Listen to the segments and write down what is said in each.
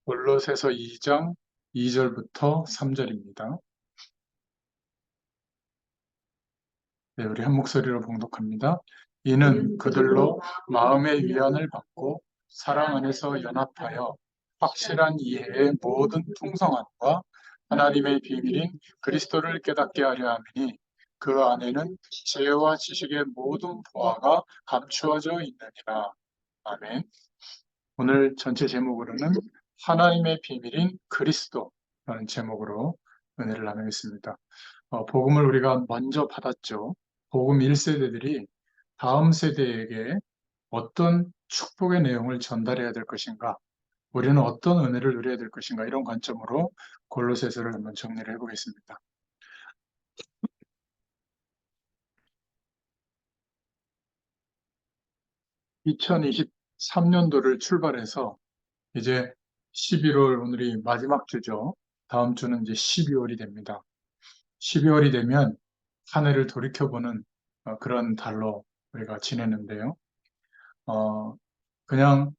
골로새서 2장 2절부터 3절입니다. 네, 우리 한 목소리로 봉독합니다. 이는 그들로 마음의 위안을 받고 사랑 안에서 연합하여 확실한 이해의 모든 풍성함과 하나님의 비밀인 그리스도를 깨닫게 하려 함이니 그 안에는 지혜와 지식의 모든 보화가 감추어져 있느니라. 아멘. 오늘 전체 제목으로는 하나님의 비밀인 그리스도라는 제목으로 은혜를 나누겠습니다. 복음을 우리가 먼저 받았죠. 복음 1세대들이 다음 세대에게 어떤 축복의 내용을 전달해야 될 것인가, 우리는 어떤 은혜를 누려야 될 것인가, 이런 관점으로 골로새서를 한번 정리를 해보겠습니다. 2023년도를 출발해서 이제 11월, 오늘이 마지막 주죠. 다음 주는 이제 12월이 됩니다. 12월이 되면 한 해를 돌이켜보는 그런 달로 우리가 지내는데요. 어, 그냥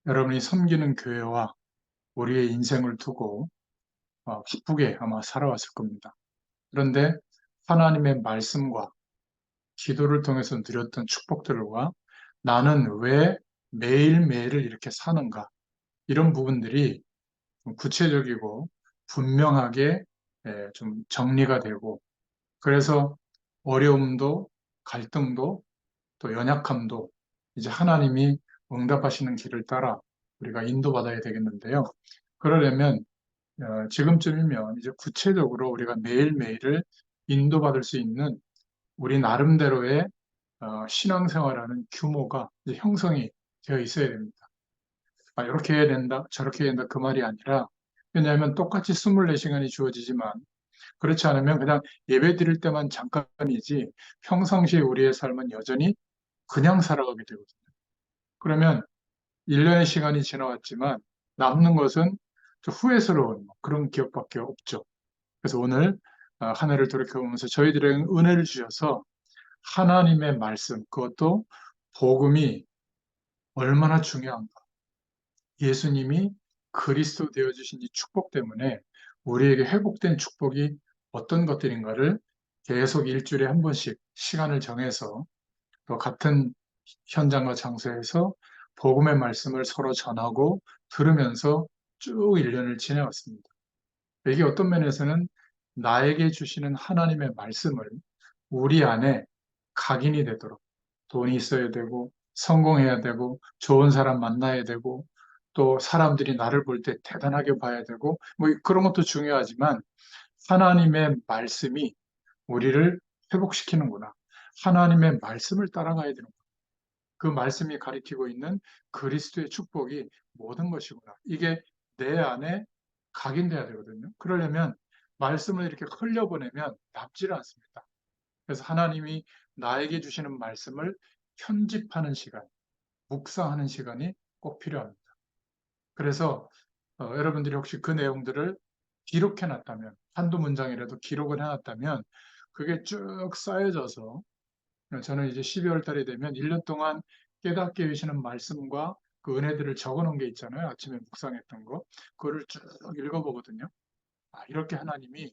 여러분이 섬기는 교회와 우리의 인생을 두고 기쁘게 아마 살아왔을 겁니다. 그런데 하나님의 말씀과 기도를 통해서 누렸던 축복들과 나는 왜 매일매일을 이렇게 사는가, 이런 부분들이 좀 구체적이고 분명하게 좀 정리가 되고, 그래서 어려움도 갈등도 또 연약함도 이제 하나님이 응답하시는 길을 따라 우리가 인도받아야 되겠는데요. 그러려면 지금쯤이면 이제 구체적으로 우리가 매일매일을 인도받을 수 있는 우리 나름대로의 신앙생활하는 규모가 이제 형성이 되어 있어야 됩니다. 이렇게 해야 된다, 저렇게 해야 된다, 그 말이 아니라, 왜냐하면 똑같이 24시간이 주어지지만 그렇지 않으면 그냥 예배 드릴 때만 잠깐이지 평상시에 우리의 삶은 여전히 그냥 살아가게 되거든요. 그러면 1년의 시간이 지나왔지만 남는 것은 좀 후회스러운 그런 기억밖에 없죠. 그래서 오늘 한 해를 돌이켜보면서 저희들에게 은혜를 주셔서 하나님의 말씀, 그것도 복음이 얼마나 중요한가, 예수님이 그리스도 되어주신 이 축복 때문에 우리에게 회복된 축복이 어떤 것들인가를 계속 일주일에 한 번씩 시간을 정해서 또 같은 현장과 장소에서 복음의 말씀을 서로 전하고 들으면서 쭉 1년을 지내왔습니다. 이게 어떤 면에서는 나에게 주시는 하나님의 말씀을 우리 안에 각인이 되도록, 돈이 있어야 되고 성공해야 되고 좋은 사람 만나야 되고 또 사람들이 나를 볼 때 대단하게 봐야 되고 뭐 그런 것도 중요하지만 하나님의 말씀이 우리를 회복시키는구나. 하나님의 말씀을 따라가야 되는구나. 그 말씀이 가리키고 있는 그리스도의 축복이 모든 것이구나. 이게 내 안에 각인돼야 되거든요. 그러려면 말씀을 이렇게 흘려보내면 남지를 않습니다. 그래서 하나님이 나에게 주시는 말씀을 편집하는 시간, 묵상하는 시간이 꼭 필요합니다. 그래서 여러분들이 혹시 그 내용들을 기록해 놨다면, 한두 문장이라도 기록을 해 놨다면 그게 쭉 쌓여져서 저는 이제 12월 달이 되면 1년 동안 깨닫게 해주시는 말씀과 그 은혜들을 적어 놓은 게 있잖아요. 아침에 묵상했던 거. 그거를 쭉 읽어보거든요. 이렇게 하나님이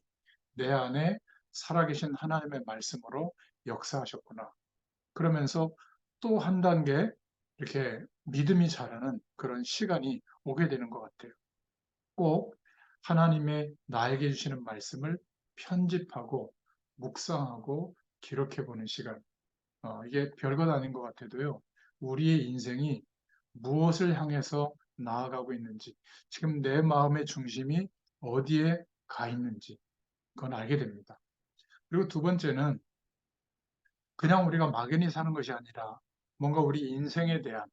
내 안에 살아계신 하나님의 말씀으로 역사하셨구나. 그러면서 또 한 단계 이렇게 믿음이 자라는 그런 시간이 오게 되는 것 같아요. 꼭 하나님의 나에게 주시는 말씀을 편집하고 묵상하고 기록해 보는 시간. 이게 별것 아닌 것 같아도요. 우리의 인생이 무엇을 향해서 나아가고 있는지, 지금 내 마음의 중심이 어디에 가 있는지, 그건 알게 됩니다. 그리고 두 번째는 그냥 우리가 막연히 사는 것이 아니라 뭔가 우리 인생에 대한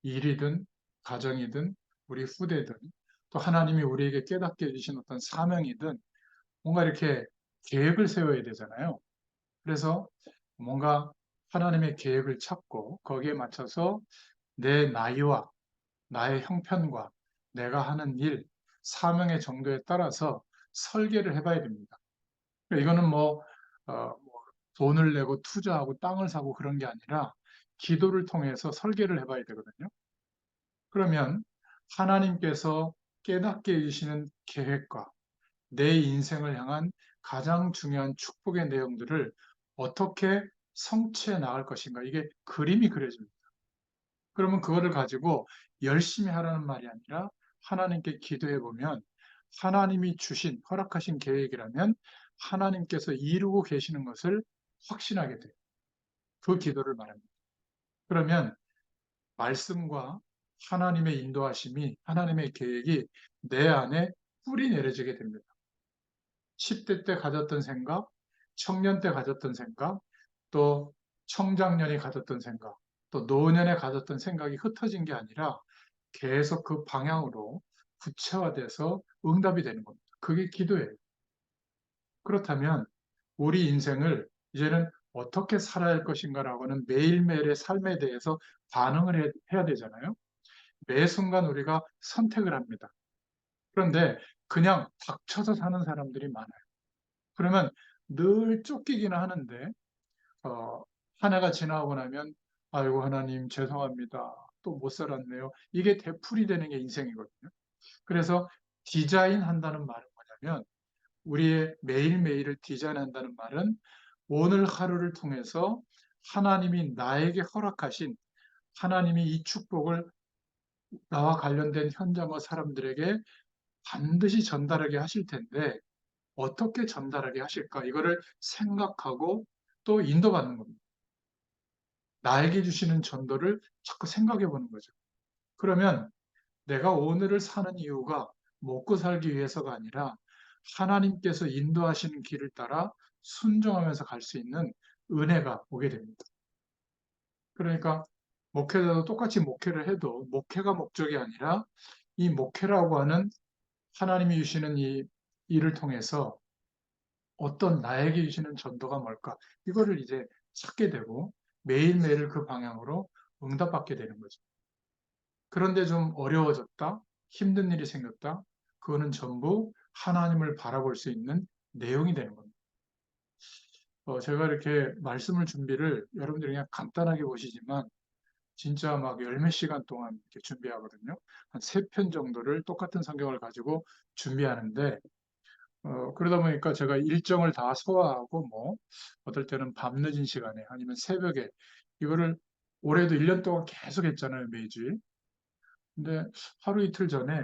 일이든 가정이든 우리 후대든 또 하나님이 우리에게 깨닫게 해주신 어떤 사명이든 뭔가 이렇게 계획을 세워야 되잖아요. 그래서 뭔가 하나님의 계획을 찾고 거기에 맞춰서 내 나이와 나의 형편과 내가 하는 일, 사명의 정도에 따라서 설계를 해봐야 됩니다. 이거는 뭐 돈을 내고 투자하고 땅을 사고 그런 게 아니라 기도를 통해서 설계를 해봐야 되거든요. 그러면 하나님께서 깨닫게 해주시는 계획과 내 인생을 향한 가장 중요한 축복의 내용들을 어떻게 성취해 나갈 것인가. 이게 그림이 그려집니다. 그러면 그거를 가지고 열심히 하라는 말이 아니라 하나님께 기도해 보면 하나님이 주신, 허락하신 계획이라면 하나님께서 이루고 계시는 것을 확신하게 돼요. 그 기도를 말합니다. 그러면 말씀과 하나님의 인도하심이, 하나님의 계획이 내 안에 뿌리 내려지게 됩니다. 10대 때 가졌던 생각, 청년 때 가졌던 생각, 또 청장년이 가졌던 생각, 또 노년에 가졌던 생각이 흩어진 게 아니라 계속 그 방향으로 구체화돼서 응답이 되는 겁니다. 그게 기도예요. 그렇다면 우리 인생을 이제는 어떻게 살아야 할 것인가라고는 매일매일의 삶에 대해서 반응을 해야 되잖아요. 매 순간 우리가 선택을 합니다. 그런데 그냥 닥쳐서 사는 사람들이 많아요. 그러면 늘 쫓기기는 하는데 어, 한 해가 지나고 나면 아이고 하나님 죄송합니다. 또 못 살았네요. 이게 되풀이 되는 게 인생이거든요. 그래서 디자인한다는 말은 뭐냐면 우리의 매일매일을 디자인한다는 말은 오늘 하루를 통해서 하나님이 나에게 허락하신 하나님이 이 축복을 나와 관련된 현장과 사람들에게 반드시 전달하게 하실 텐데 어떻게 전달하게 하실까? 이거를 생각하고 또 인도받는 겁니다. 나에게 주시는 전도를 자꾸 생각해 보는 거죠. 그러면 내가 오늘을 사는 이유가 먹고 살기 위해서가 아니라 하나님께서 인도하시는 길을 따라 순종하면서 갈 수 있는 은혜가 오게 됩니다. 그러니까 목회자도 똑같이 목회를 해도 목회가 목적이 아니라 이 목회라고 하는 하나님이 주시는 이 일을 통해서 어떤 나에게 주시는 전도가 뭘까? 이거를 이제 찾게 되고 매일매일 그 방향으로 응답받게 되는 거죠. 그런데 좀 어려워졌다, 힘든 일이 생겼다, 그거는 전부 하나님을 바라볼 수 있는 내용이 되는 겁니다. 제가 이렇게 말씀을 준비를 여러분들이 그냥 간단하게 보시지만 진짜 막 열 몇 시간 동안 이렇게 준비하거든요. 한 세 편 정도를 똑같은 성경을 가지고 준비하는데 그러다 보니까 제가 일정을 다 소화하고 뭐 어떨 때는 밤늦은 시간에 아니면 새벽에 이거를 올해도 1년 동안 계속 했잖아요, 매주일. 근데 하루 이틀 전에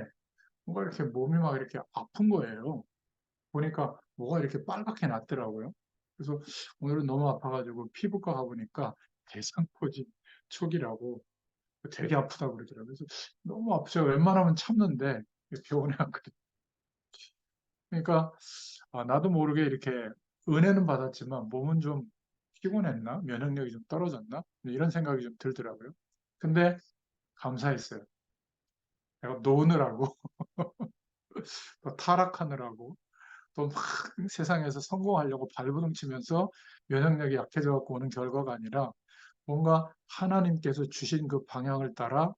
뭔가 이렇게 몸이 막 이렇게 아픈 거예요. 보니까 뭐가 이렇게 빨갛게 났더라고요. 그래서 오늘은 너무 아파가지고 피부과 가보니까 대상포진 초기라고 되게 아프다고 그러더라고요. 그래서 너무 아프죠. 웬만하면 참는데 병원에 왔거든요. 그러니까 나도 모르게 이렇게 은혜는 받았지만 몸은 좀 피곤했나? 면역력이 좀 떨어졌나? 이런 생각이 좀 들더라고요. 근데 감사했어요. 내가 노느라고 또 타락하느라고 또 막 세상에서 성공하려고 발버둥 치면서 면역력이 약해져 갖고 오는 결과가 아니라 뭔가 하나님께서 주신 그 방향을 따라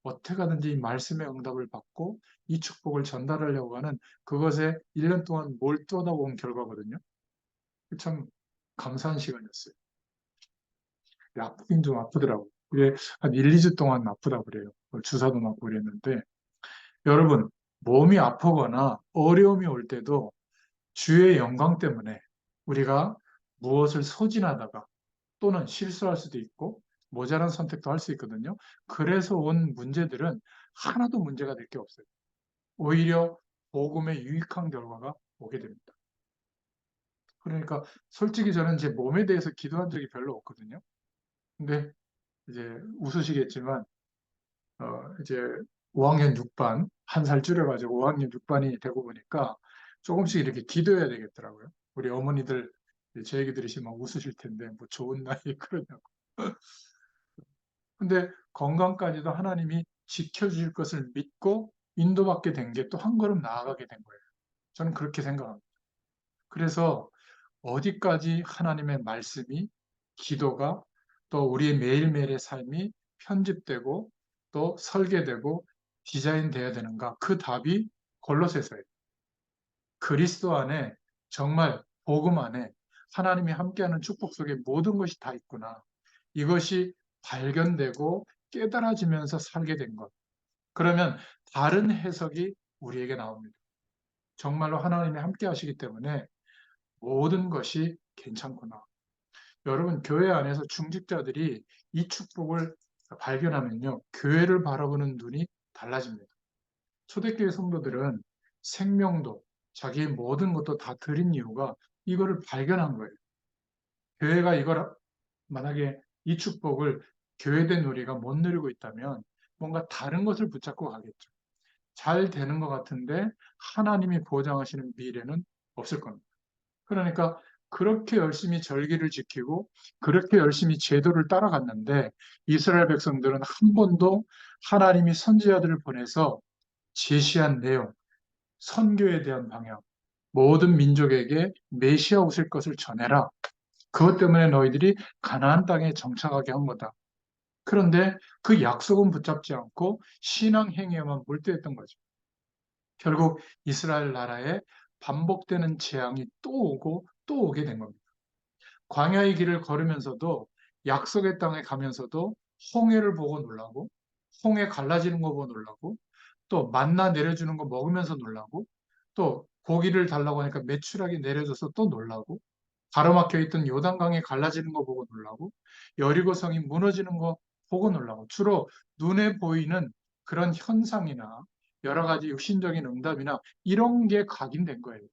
어떻게 하든지 이 말씀의 응답을 받고 이 축복을 전달하려고 하는 그것에 1년 동안 몰두하다 온 결과거든요. 참 감사한 시간이었어요. 아프긴 좀 아프더라고요. 그게 한 1, 2주 동안 아프다고 그래요. 주사도 맞고 그랬는데 여러분 몸이 아프거나 어려움이 올 때도 주의 영광 때문에 우리가 무엇을 소진하다가 또는 실수할 수도 있고 모자란 선택도 할 수 있거든요. 그래서 온 문제들은 하나도 문제가 될 게 없어요. 오히려 복음의 유익한 결과가 오게 됩니다. 그러니까 솔직히 저는 제 몸에 대해서 기도한 적이 별로 없거든요. 근데 이제 웃으시겠지만 이제 5학년 6반 한 살 줄여가지고 5학년 6반이 되고 보니까 조금씩 이렇게 기도해야 되겠더라고요. 우리 어머니들 제 얘기 들으시면 웃으실 텐데 뭐 좋은 나이에 그러냐고. 근데 건강까지도 하나님이 지켜주실 것을 믿고 인도받게 된 게 또 한 걸음 나아가게 된 거예요. 저는 그렇게 생각합니다. 그래서 어디까지 하나님의 말씀이, 기도가 또 우리의 매일매일의 삶이 편집되고 또 설계되고 디자인되어야 되는가? 그 답이 골로새서예요. 그리스도 안에 정말 복음 안에 하나님이 함께하는 축복 속에 모든 것이 다 있구나. 이것이 발견되고 깨달아지면서 살게 된 것. 그러면 다른 해석이 우리에게 나옵니다. 정말로 하나님이 함께 하시기 때문에 모든 것이 괜찮구나. 여러분, 교회 안에서 중직자들이 이 축복을 발견하면요, 교회를 바라보는 눈이 달라집니다. 초대교회 성도들은 생명도, 자기의 모든 것도 다 드린 이유가 이거를 발견한 거예요. 교회가 이걸 만약에 이 축복을 교회된 우리가 못 누리고 있다면 뭔가 다른 것을 붙잡고 가겠죠. 잘 되는 것 같은데 하나님이 보장하시는 미래는 없을 겁니다. 그러니까 그렇게 열심히 절기를 지키고 그렇게 열심히 제도를 따라갔는데 이스라엘 백성들은 한 번도 하나님이 선지자들을 보내서 제시한 내용, 선교에 대한 방향, 모든 민족에게 메시아 오실 것을 전해라. 그것 때문에 너희들이 가나안 땅에 정착하게 한 거다. 그런데 그 약속은 붙잡지 않고 신앙 행위에만 몰두했던 거죠. 결국 이스라엘 나라에 반복되는 재앙이 또 오고 또 오게 된 겁니다. 광야의 길을 걸으면서도 약속의 땅에 가면서도 홍해를 보고 놀라고 홍해 갈라지는 거 보고 놀라고 또 만나 내려주는 거 먹으면서 놀라고 또 고기를 달라고 하니까 메추라기 내려줘서 또 놀라고 가로막혀 있던 요단강이 갈라지는 거 보고 놀라고 여리고성이 무너지는 거 보고 놀라고 주로 눈에 보이는 그런 현상이나 여러 가지 육신적인 응답이나 이런 게 각인된 거예요.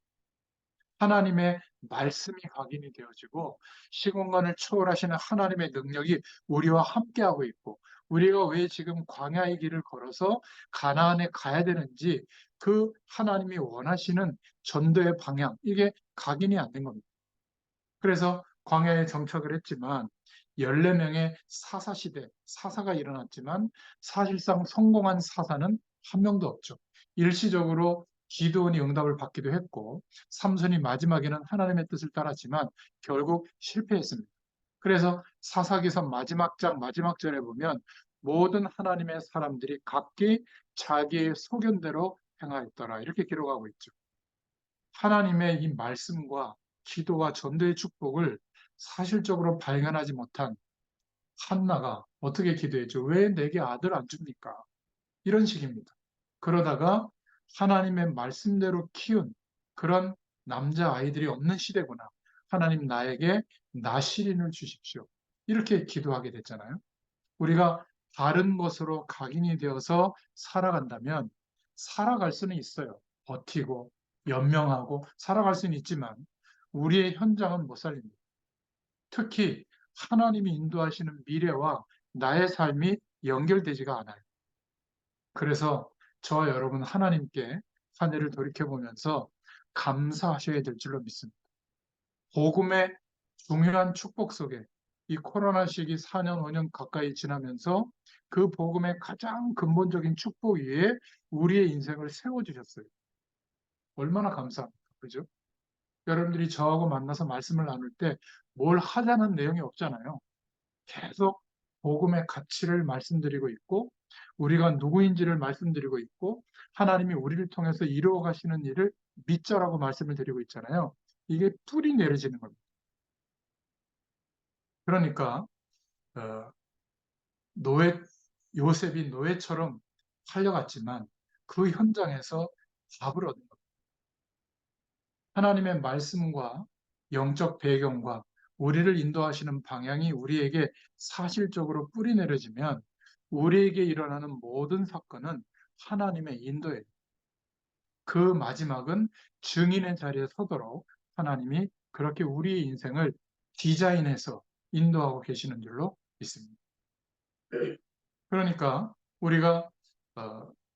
하나님의 말씀이 각인이 되어지고 시공간을 초월하시는 하나님의 능력이 우리와 함께하고 있고 우리가 왜 지금 광야의 길을 걸어서 가나안에 가야 되는지 그 하나님이 원하시는 전도의 방향 이게 각인이 안 된 겁니다. 그래서 광야에 정착을 했지만 14명의 사사시대, 사사가 일어났지만 사실상 성공한 사사는 한 명도 없죠. 일시적으로 기드온이 응답을 받기도 했고 삼손이 마지막에는 하나님의 뜻을 따랐지만 결국 실패했습니다. 그래서 사사기서 마지막 장 마지막 절에 보면 모든 하나님의 사람들이 각기 자기의 소견대로 행하였더라 이렇게 기록하고 있죠. 하나님의 이 말씀과 기도와 전도의 축복을 사실적으로 발견하지 못한 한나가 어떻게 기도했죠? 왜 내게 아들 안 줍니까? 이런 식입니다. 그러다가 하나님의 말씀대로 키운 그런 남자 아이들이 없는 시대구나. 하나님 나에게 나시린을 주십시오. 이렇게 기도하게 됐잖아요. 우리가 다른 것으로 각인이 되어서 살아간다면 살아갈 수는 있어요. 버티고 연명하고 살아갈 수는 있지만 우리의 현장은 못 살립니다. 특히 하나님이 인도하시는 미래와 나의 삶이 연결되지가 않아요. 그래서 저와 여러분 하나님께 한 해를 돌이켜보면서 감사하셔야 될 줄로 믿습니다. 복음의 중요한 축복 속에 이 코로나 시기 4년, 5년 가까이 지나면서 그 복음의 가장 근본적인 축복 위에 우리의 인생을 세워주셨어요. 얼마나 감사합니까? 그죠? 여러분들이 저하고 만나서 말씀을 나눌 때 뭘 하자는 내용이 없잖아요. 계속 복음의 가치를 말씀드리고 있고 우리가 누구인지를 말씀드리고 있고 하나님이 우리를 통해서 이루어 가시는 일을 믿자라고 말씀을 드리고 있잖아요. 이게 뿌리 내려지는 겁니다. 그러니까 어, 노예 요셉이 노예처럼 팔려갔지만 그 현장에서 답을 얻는 겁니다. 하나님의 말씀과 영적 배경과 우리를 인도하시는 방향이 우리에게 사실적으로 뿌리 내려지면 우리에게 일어나는 모든 사건은 하나님의 인도예요. 그 마지막은 증인의 자리에 서도록 하나님이 그렇게 우리의 인생을 디자인해서 인도하고 계시는 줄로 믿습니다. 그러니까 우리가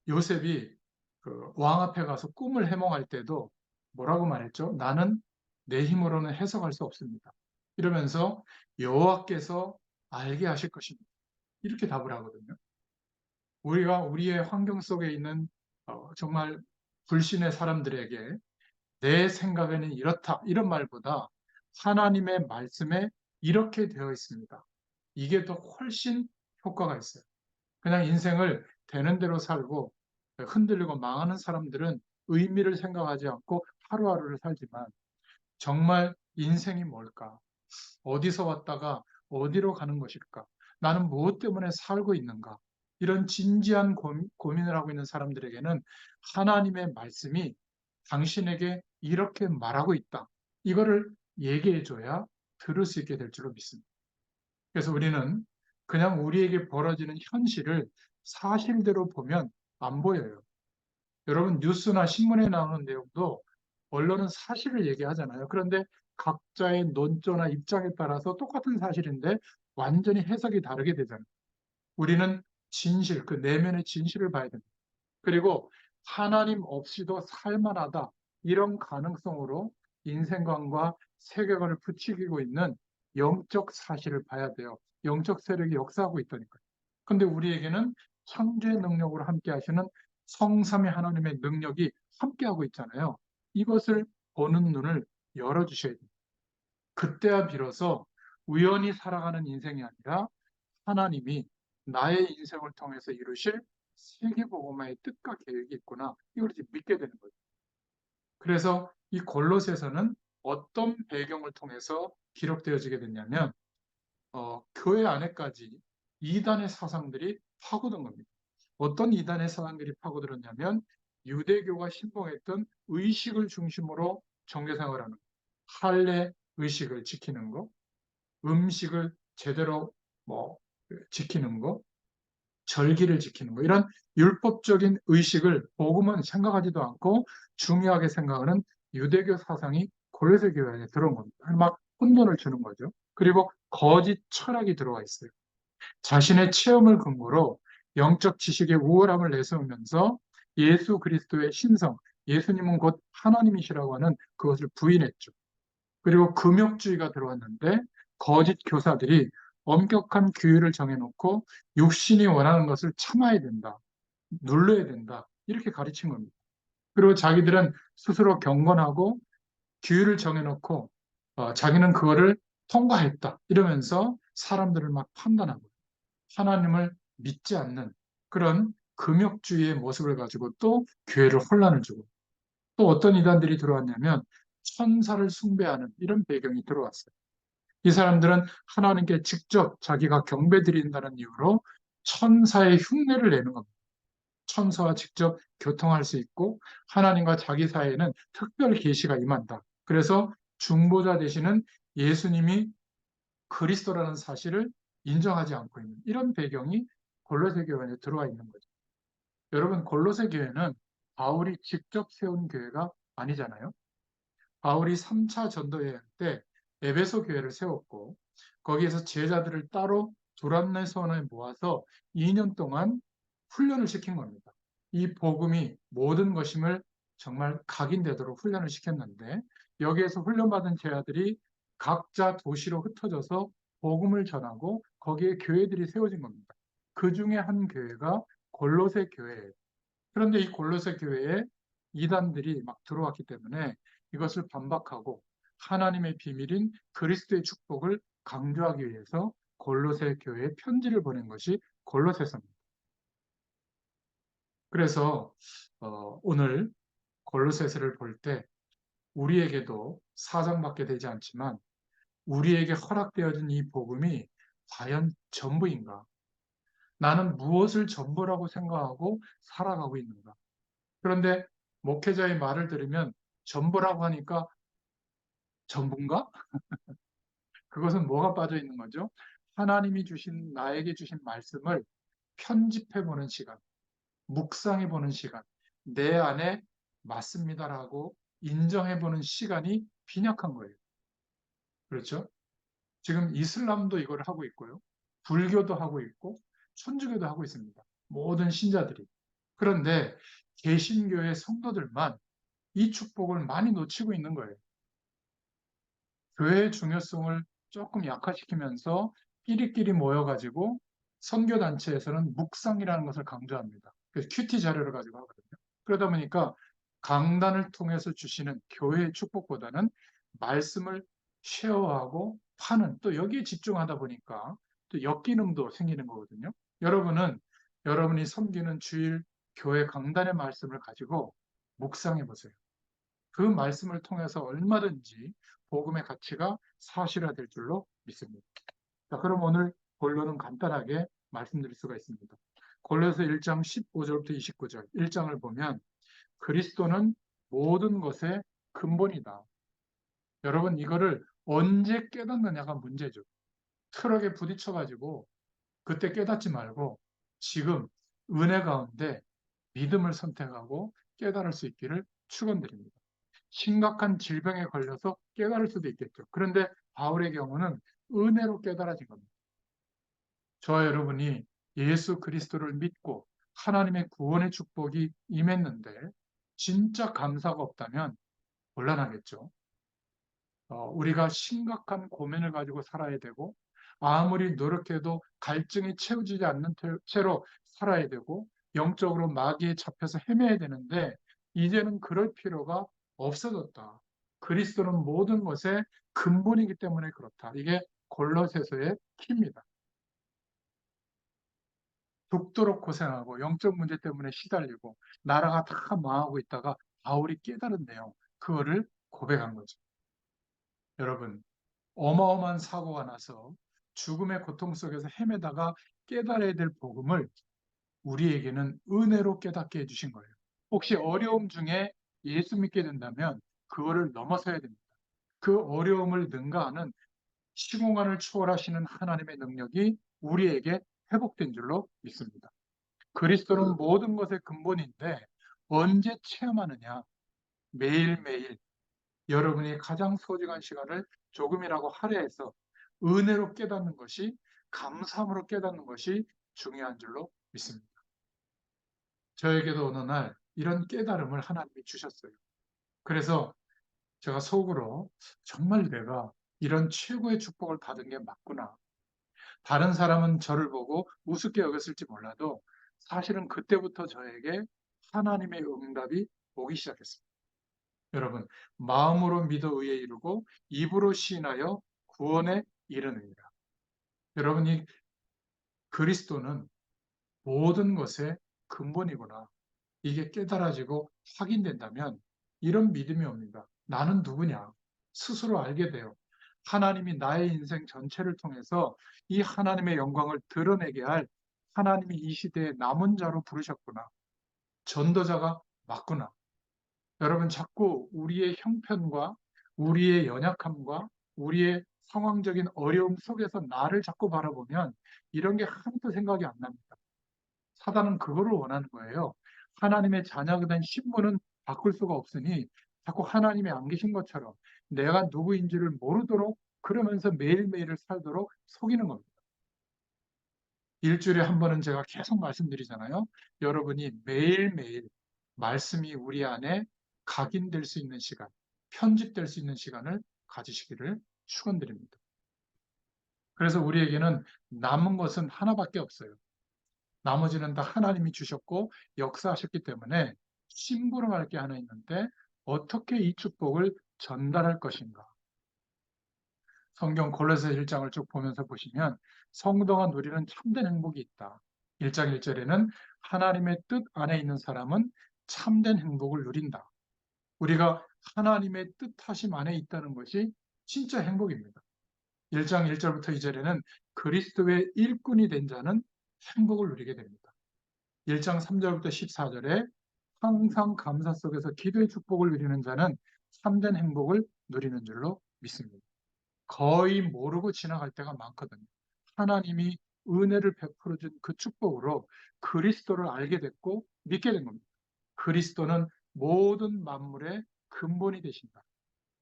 요셉이 그 왕 앞에 가서 꿈을 해몽할 때도 뭐라고 말했죠? 나는 내 힘으로는 해석할 수 없습니다. 이러면서 여호와께서 알게 하실 것입니다. 이렇게 답을 하거든요. 우리가 우리의 환경 속에 있는 정말 불신의 사람들에게 내 생각에는 이렇다 이런 말보다 하나님의 말씀에 이렇게 되어 있습니다. 이게 더 훨씬 효과가 있어요. 그냥 인생을 되는 대로 살고 흔들리고 망하는 사람들은 의미를 생각하지 않고 하루하루를 살지만 정말 인생이 뭘까? 어디서 왔다가 어디로 가는 것일까? 나는 무엇 때문에 살고 있는가? 이런 진지한 고민을 하고 있는 사람들에게는 하나님의 말씀이 당신에게 이렇게 말하고 있다. 이거를 얘기해 줘야 들을 수 있게 될 줄로 믿습니다. 그래서 우리는 그냥 우리에게 벌어지는 현실을 사실대로 보면 안 보여요. 여러분, 뉴스나 신문에 나오는 내용도 언론은 사실을 얘기하잖아요. 그런데 각자의 논조나 입장에 따라서 똑같은 사실인데 완전히 해석이 다르게 되잖아요. 우리는 진실, 그 내면의 진실을 봐야 됩니다. 그리고 하나님 없이도 살만하다. 이런 가능성으로 인생관과 세계관을 부추기고 있는 영적 사실을 봐야 돼요. 영적 세력이 역사하고 있다니까요. 근데 우리에게는 창조의 능력으로 함께 하시는 성삼위 하나님의 능력이 함께하고 있잖아요. 이것을 보는 눈을 열어주셔야 돼요. 그때야 비로소 우연히 살아가는 인생이 아니라 하나님이 나의 인생을 통해서 이루실 세계복음화의 뜻과 계획이 있구나. 이걸 이제 믿게 되는 거죠. 그래서 이 골로새서는 어떤 배경을 통해서 기록되어지게 됐냐면 교회 안에까지 이단의 사상들이 파고든 겁니다. 어떤 이단의 사상들이 파고들었냐면 유대교가 신봉했던 의식을 중심으로 종교생활하는 할례 의식을 지키는 거, 음식을 제대로 뭐 지키는 거, 절기를 지키는 거, 이런 율법적인 의식을 복음은 생각하지도 않고 중요하게 생각하는 유대교 사상이 골로새 교회에 들어온 겁니다. 막 혼돈을 주는 거죠. 그리고 거짓 철학이 들어와 있어요. 자신의 체험을 근거로 영적 지식의 우월함을 내세우면서 예수 그리스도의 신성, 예수님은 곧 하나님이시라고 하는 그것을 부인했죠. 그리고 금욕주의가 들어왔는데 거짓 교사들이 엄격한 규율을 정해놓고 육신이 원하는 것을 참아야 된다, 눌러야 된다, 이렇게 가르친 겁니다. 그리고 자기들은 스스로 경건하고 규율을 정해놓고 자기는 그거를 통과했다 이러면서 사람들을 막 판단하고 하나님을 믿지 않는 그런 금욕주의의 모습을 가지고 또 교회를 혼란을 주고 또 어떤 이단들이 들어왔냐면 천사를 숭배하는 이런 배경이 들어왔어요. 이 사람들은 하나님께 직접 자기가 경배드린다는 이유로 천사의 흉내를 내는 겁니다. 천사와 직접 교통할 수 있고 하나님과 자기 사이에는 특별 계시가 임한다. 그래서 중보자 되시는 예수님이 그리스도라는 사실을 인정하지 않고 있는 이런 배경이 골로새 교회에 들어와 있는 거죠. 여러분, 골로새 교회는 바울이 직접 세운 교회가 아니잖아요. 바울이 3차 전도여행 때 에베소 교회를 세웠고 거기에서 제자들을 따로 두란노선에 모아서 2년 동안 훈련을 시킨 겁니다. 이 복음이 모든 것임을 정말 각인되도록 훈련을 시켰는데 여기에서 훈련받은 제자들이 각자 도시로 흩어져서 복음을 전하고 거기에 교회들이 세워진 겁니다. 그 중에 한 교회가 골로새 교회예요. 그런데 이 골로새 교회에 이단들이 막 들어왔기 때문에 이것을 반박하고 하나님의 비밀인 그리스도의 축복을 강조하기 위해서 골로새 교회에 편지를 보낸 것이 골로새서입니다. 그래서 오늘 골로새서를 볼 때 우리에게도 사장받게 되지 않지만 우리에게 허락되어진 이 복음이 과연 전부인가? 나는 무엇을 전부라고 생각하고 살아가고 있는가? 그런데 목회자의 말을 들으면 전부라고 하니까 전부인가? 그것은 뭐가 빠져 있는 거죠? 하나님이 주신 나에게 주신 말씀을 편집해 보는 시간, 묵상해 보는 시간, 내 안에 맞습니다라고 인정해 보는 시간이 빈약한 거예요. 그렇죠? 지금 이슬람도 이걸 하고 있고요. 불교도 하고 있고 천주교도 하고 있습니다. 모든 신자들이. 그런데 개신교의 성도들만 이 축복을 많이 놓치고 있는 거예요. 교회의 중요성을 조금 약화시키면서 끼리끼리 모여가지고 선교단체에서는 묵상이라는 것을 강조합니다. 그래서 큐티 자료를 가지고 하거든요. 그러다 보니까 강단을 통해서 주시는 교회의 축복보다는 말씀을 쉐어하고 파는 또 여기에 집중하다 보니까 또 역기능도 생기는 거거든요. 여러분은 여러분이 섬기는 주일 교회 강단의 말씀을 가지고 묵상해 보세요. 그 말씀을 통해서 얼마든지 복음의 가치가 사실화될 줄로 믿습니다. 자, 그럼 오늘 본론은 간단하게 말씀드릴 수가 있습니다. 골로새 1장 15절부터 29절 1장을 보면 그리스도는 모든 것의 근본이다. 여러분 이거를 언제 깨닫느냐가 문제죠. 트럭에 부딪혀가지고 그때 깨닫지 말고 지금 은혜 가운데 믿음을 선택하고 깨달을 수 있기를 축원드립니다. 심각한 질병에 걸려서 깨달을 수도 있겠죠. 그런데 바울의 경우는 은혜로 깨달아진 겁니다. 저와 여러분이 예수 그리스도를 믿고 하나님의 구원의 축복이 임했는데 진짜 감사가 없다면 곤란하겠죠. 우리가 심각한 고민을 가지고 살아야 되고 아무리 노력해도 갈증이 채워지지 않는 채로 살아야 되고 영적으로 마귀에 잡혀서 헤매야 되는데 이제는 그럴 필요가 없어졌다. 그리스도는 모든 것의 근본이기 때문에 그렇다. 이게 골로새서의 키입니다. 죽도록 고생하고 영적 문제 때문에 시달리고 나라가 다 망하고 있다가 바울이 깨달은데요. 그거를 고백한 거죠. 여러분, 어마어마한 사고가 나서 죽음의 고통 속에서 헤매다가 깨달아야 될 복음을 우리에게는 은혜로 깨닫게 해주신 거예요. 혹시 어려움 중에 예수 믿게 된다면 그거를 넘어서야 됩니다. 그 어려움을 능가하는 시공간을 초월하시는 하나님의 능력이 우리에게 회복된 줄로 믿습니다. 그리스도는 모든 것의 근본인데 언제 체험하느냐? 매일매일 여러분이 가장 소중한 시간을 조금이라고 할애해서 은혜로 깨닫는 것이 감사함으로 깨닫는 것이 중요한 줄로 믿습니다. 저에게도 어느 날 이런 깨달음을 하나님이 주셨어요. 그래서 제가 속으로 정말 내가 이런 최고의 축복을 받은 게 맞구나. 다른 사람은 저를 보고 우습게 여겼을지 몰라도 사실은 그때부터 저에게 하나님의 응답이 오기 시작했습니다. 여러분, 마음으로 믿어 의에 이르고 입으로 시인하여 구원에 이르느니라. 여러분이 그리스도는 모든 것의 근본이구나. 이게 깨달아지고 확인된다면 이런 믿음이 옵니다. 나는 누구냐? 스스로 알게 돼요. 하나님이 나의 인생 전체를 통해서 이 하나님의 영광을 드러내게 할 하나님이 이 시대에 남은 자로 부르셨구나. 전도자가 맞구나. 여러분 자꾸 우리의 형편과 우리의 연약함과 우리의 상황적인 어려움 속에서 나를 자꾸 바라보면 이런 게 하나도 생각이 안 납니다. 사단은 그거를 원하는 거예요. 하나님의 자녀가 된 신분은 바꿀 수가 없으니 자꾸 하나님이 안 계신 것처럼 내가 누구인지를 모르도록 그러면서 매일매일을 살도록 속이는 겁니다. 일주일에 한 번은 제가 계속 말씀드리잖아요. 여러분이 매일매일 말씀이 우리 안에 각인될 수 있는 시간, 편집될 수 있는 시간을 가지시기를 축원드립니다. 그래서 우리에게는 남은 것은 하나밖에 없어요. 나머지는 다 하나님이 주셨고 역사하셨기 때문에 심부름할 게 하나 있는데 어떻게 이 축복을 전달할 것인가. 성경 골로새 1장을 쭉 보면서 보시면 성도가 누리는 참된 행복이 있다. 1장 1절에는 하나님의 뜻 안에 있는 사람은 참된 행복을 누린다. 우리가 하나님의 뜻하심 안에 있다는 것이 진짜 행복입니다. 1장 1절부터 2절에는 그리스도의 일꾼이 된 자는 행복을 누리게 됩니다. 1장 3절부터 14절에 항상 감사 속에서 기도의 축복을 누리는 자는 참된 행복을 누리는 줄로 믿습니다. 거의 모르고 지나갈 때가 많거든요. 하나님이 은혜를 베풀어 준 그 축복으로 그리스도를 알게 됐고 믿게 된 겁니다. 그리스도는 모든 만물의 근본이 되신다.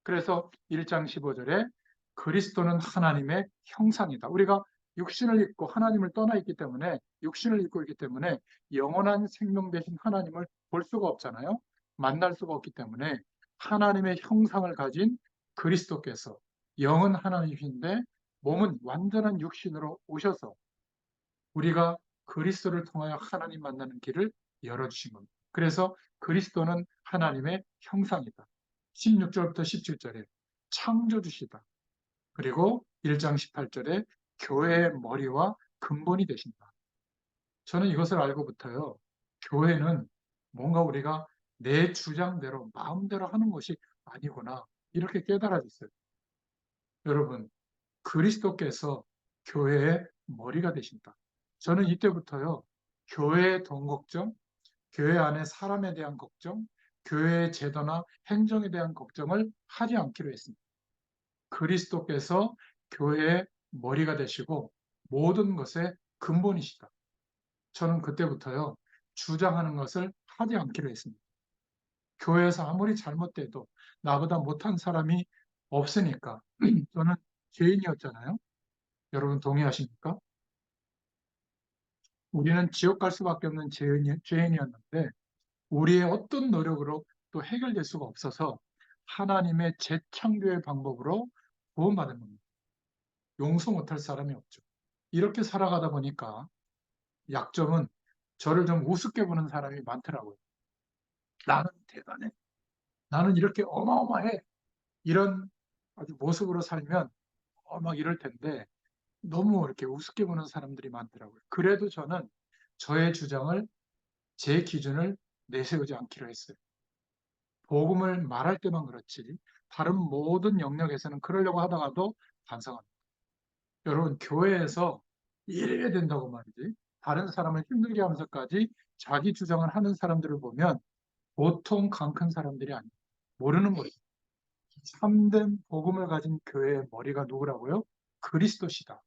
그래서 1장 15절에 그리스도는 하나님의 형상이다. 우리가 육신을 입고 하나님을 떠나 있기 때문에 육신을 입고 있기 때문에 영원한 생명 되신 하나님을 볼 수가 없잖아요. 만날 수가 없기 때문에 하나님의 형상을 가진 그리스도께서 영은 하나님이신데 몸은 완전한 육신으로 오셔서 우리가 그리스도를 통하여 하나님 만나는 길을 열어주신 겁니다. 그래서 그리스도는 하나님의 형상이다. 16절부터 17절에 창조주시다. 그리고 1장 18절에 교회의 머리와 근본이 되신다. 저는 이것을 알고부터요. 교회는 뭔가 우리가 내 주장대로 마음대로 하는 것이 아니구나. 이렇게 깨달아졌어요. 여러분, 그리스도께서 교회의 머리가 되신다. 저는 이때부터요. 교회의 돈 걱정, 교회 안에 사람에 대한 걱정, 교회의 제도나 행정에 대한 걱정을 하지 않기로 했습니다. 그리스도께서 교회의 머리가 되시고 모든 것의 근본이시다. 저는 그때부터요, 주장하는 것을 하지 않기로 했습니다. 교회에서 아무리 잘못돼도 나보다 못한 사람이 없으니까. 저는 죄인이었잖아요. 여러분 동의하십니까? 우리는 지옥 갈 수밖에 없는 죄인이었는데 우리의 어떤 노력으로 또 해결될 수가 없어서 하나님의 재창조의 방법으로 구원받은 겁니다. 용서 못할 사람이 없죠. 이렇게 살아가다 보니까 약점은 저를 좀 우습게 보는 사람이 많더라고요. 나는 대단해. 나는 이렇게 어마어마해. 이런 아주 모습으로 살면 막 이럴 텐데 너무 이렇게 우습게 보는 사람들이 많더라고요. 그래도 저는 저의 주장을, 제 기준을 내세우지 않기로 했어요. 복음을 말할 때만 그렇지 다른 모든 영역에서는 그러려고 하다가도 반성합니다. 여러분 교회에서 이래야 된다고 말이지 다른 사람을 힘들게 하면서까지 자기 주장을 하는 사람들을 보면 보통 강 큰 사람들이 아니에요. 모르는 거예요. 참된 복음을 가진 교회의 머리가 누구라고요? 그리스도시다.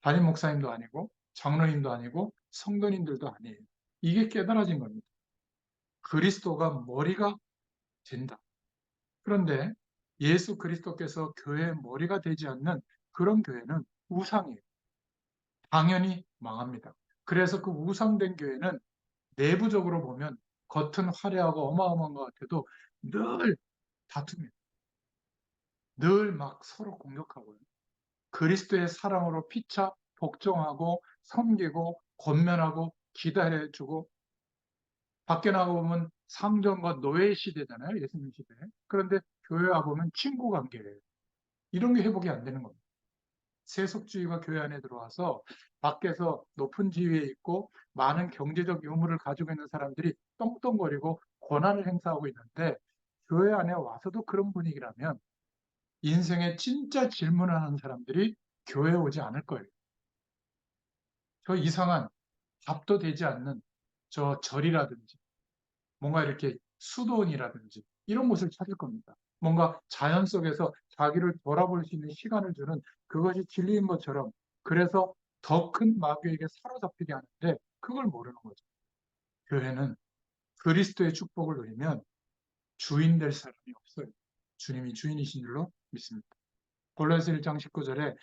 담임 목사님도 아니고 장로님도 아니고 성도님들도 아니에요. 이게 깨달아진 겁니다. 그리스도가 머리가 된다. 그런데 예수 그리스도께서 교회의 머리가 되지 않는 그런 교회는 우상이에요. 당연히 망합니다. 그래서 그 우상된 교회는 내부적으로 보면 겉은 화려하고 어마어마한 것 같아도 늘 다툽니다. 늘 막 서로 공격하고요. 그리스도의 사랑으로 피차 복종하고 섬기고 권면하고 기다려주고 밖에 나가보면 상전과 노예 시대잖아요. 예수님 시대. 그런데 교회 와보면 친구 관계예요. 이런 게 회복이 안 되는 겁니다. 세속주의가 교회 안에 들어와서 밖에서 높은 지위에 있고 많은 경제적 유물을 가지고 있는 사람들이 떵떵거리고 권한을 행사하고 있는데 교회 안에 와서도 그런 분위기라면 인생에 진짜 질문하는 사람들이 교회에 오지 않을 거예요. 저 이상한 밥도 되지 않는 저 절이라든지 뭔가 이렇게 수도원이라든지 이런 곳을 찾을 겁니다. 뭔가 자연 속에서 자기를 돌아볼 수 있는 시간을 주는 그것이 진리인 것처럼 그래서 더 큰 마귀에게 사로잡히게 하는데 그걸 모르는 거죠. 교회는 그리스도의 축복을 누리면 주인 될 사람이 없어요. 주님이 주인이신 줄로 믿습니다. 골로새 1장 19절에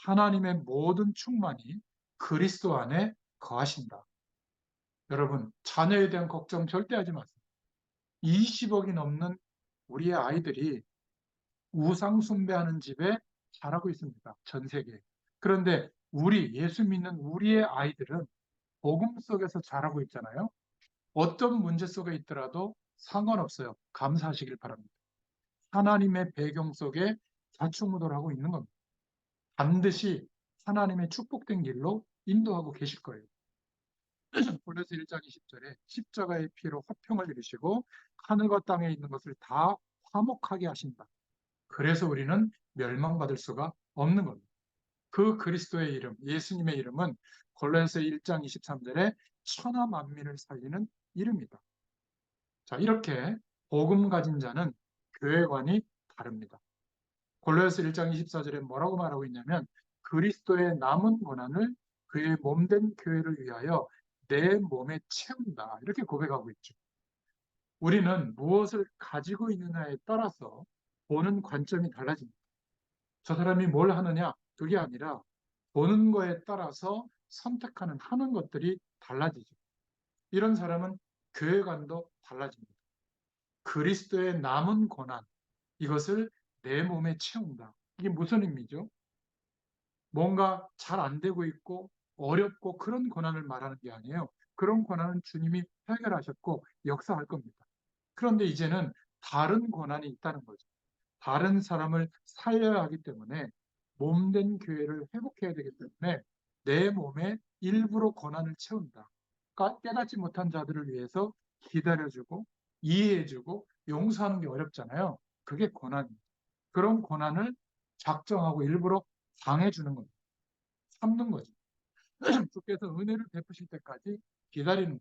하나님의 모든 충만이 그리스도 안에 거하신다. 여러분 자녀에 대한 걱정 절대 하지 마세요. 20억이 넘는 우리의 아이들이 우상 숭배하는 집에 자라고 있습니다. 전 세계에. 그런데 예수 믿는 우리의 아이들은 복음 속에서 자라고 있잖아요. 어떤 문제 속에 있더라도 상관없어요. 감사하시길 바랍니다. 하나님의 배경 속에 좌충우돌 하고 있는 겁니다. 반드시 하나님의 축복된 길로 인도하고 계실 거예요. 골로새 1장 20절에 십자가의 피로 화평을 이루시고 하늘과 땅에 있는 것을 다 화목하게 하신다. 그래서 우리는 멸망받을 수가 없는 겁니다. 그 그리스도의 이름, 예수님의 이름은 골로새 1장 23절에 천하 만민을 살리는 이름이다. 자, 이렇게 복음 가진 자는 교회관이 다릅니다. 골로새 1장 24절에 뭐라고 말하고 있냐면 그리스도의 남은 고난을 그의 몸된 교회를 위하여 내 몸에 채운다. 이렇게 고백하고 있죠. 우리는 무엇을 가지고 있느냐에 따라서 보는 관점이 달라집니다. 저 사람이 뭘 하느냐, 그게 아니라 보는 거에 따라서 선택하는 하는 것들이 달라지죠. 이런 사람은 교회관도 달라집니다. 그리스도의 남은 고난, 이것을 내 몸에 채운다. 이게 무슨 의미죠? 뭔가 잘 안 되고 있고 어렵고 그런 고난을 말하는 게 아니에요. 그런 고난은 주님이 해결하셨고 역사할 겁니다. 그런데 이제는 다른 고난이 있다는 거죠. 다른 사람을 살려야 하기 때문에 몸된 교회를 회복해야 되기 때문에 내 몸에 일부러 고난을 채운다. 깨닫지 못한 자들을 위해서 기다려주고 이해해주고 용서하는 게 어렵잖아요. 그게 고난입니다. 그런 고난을 작정하고 일부러 당해주는 겁니다. 참는 거죠. 주께서 은혜를 베푸실 때까지 기다리는 거예요.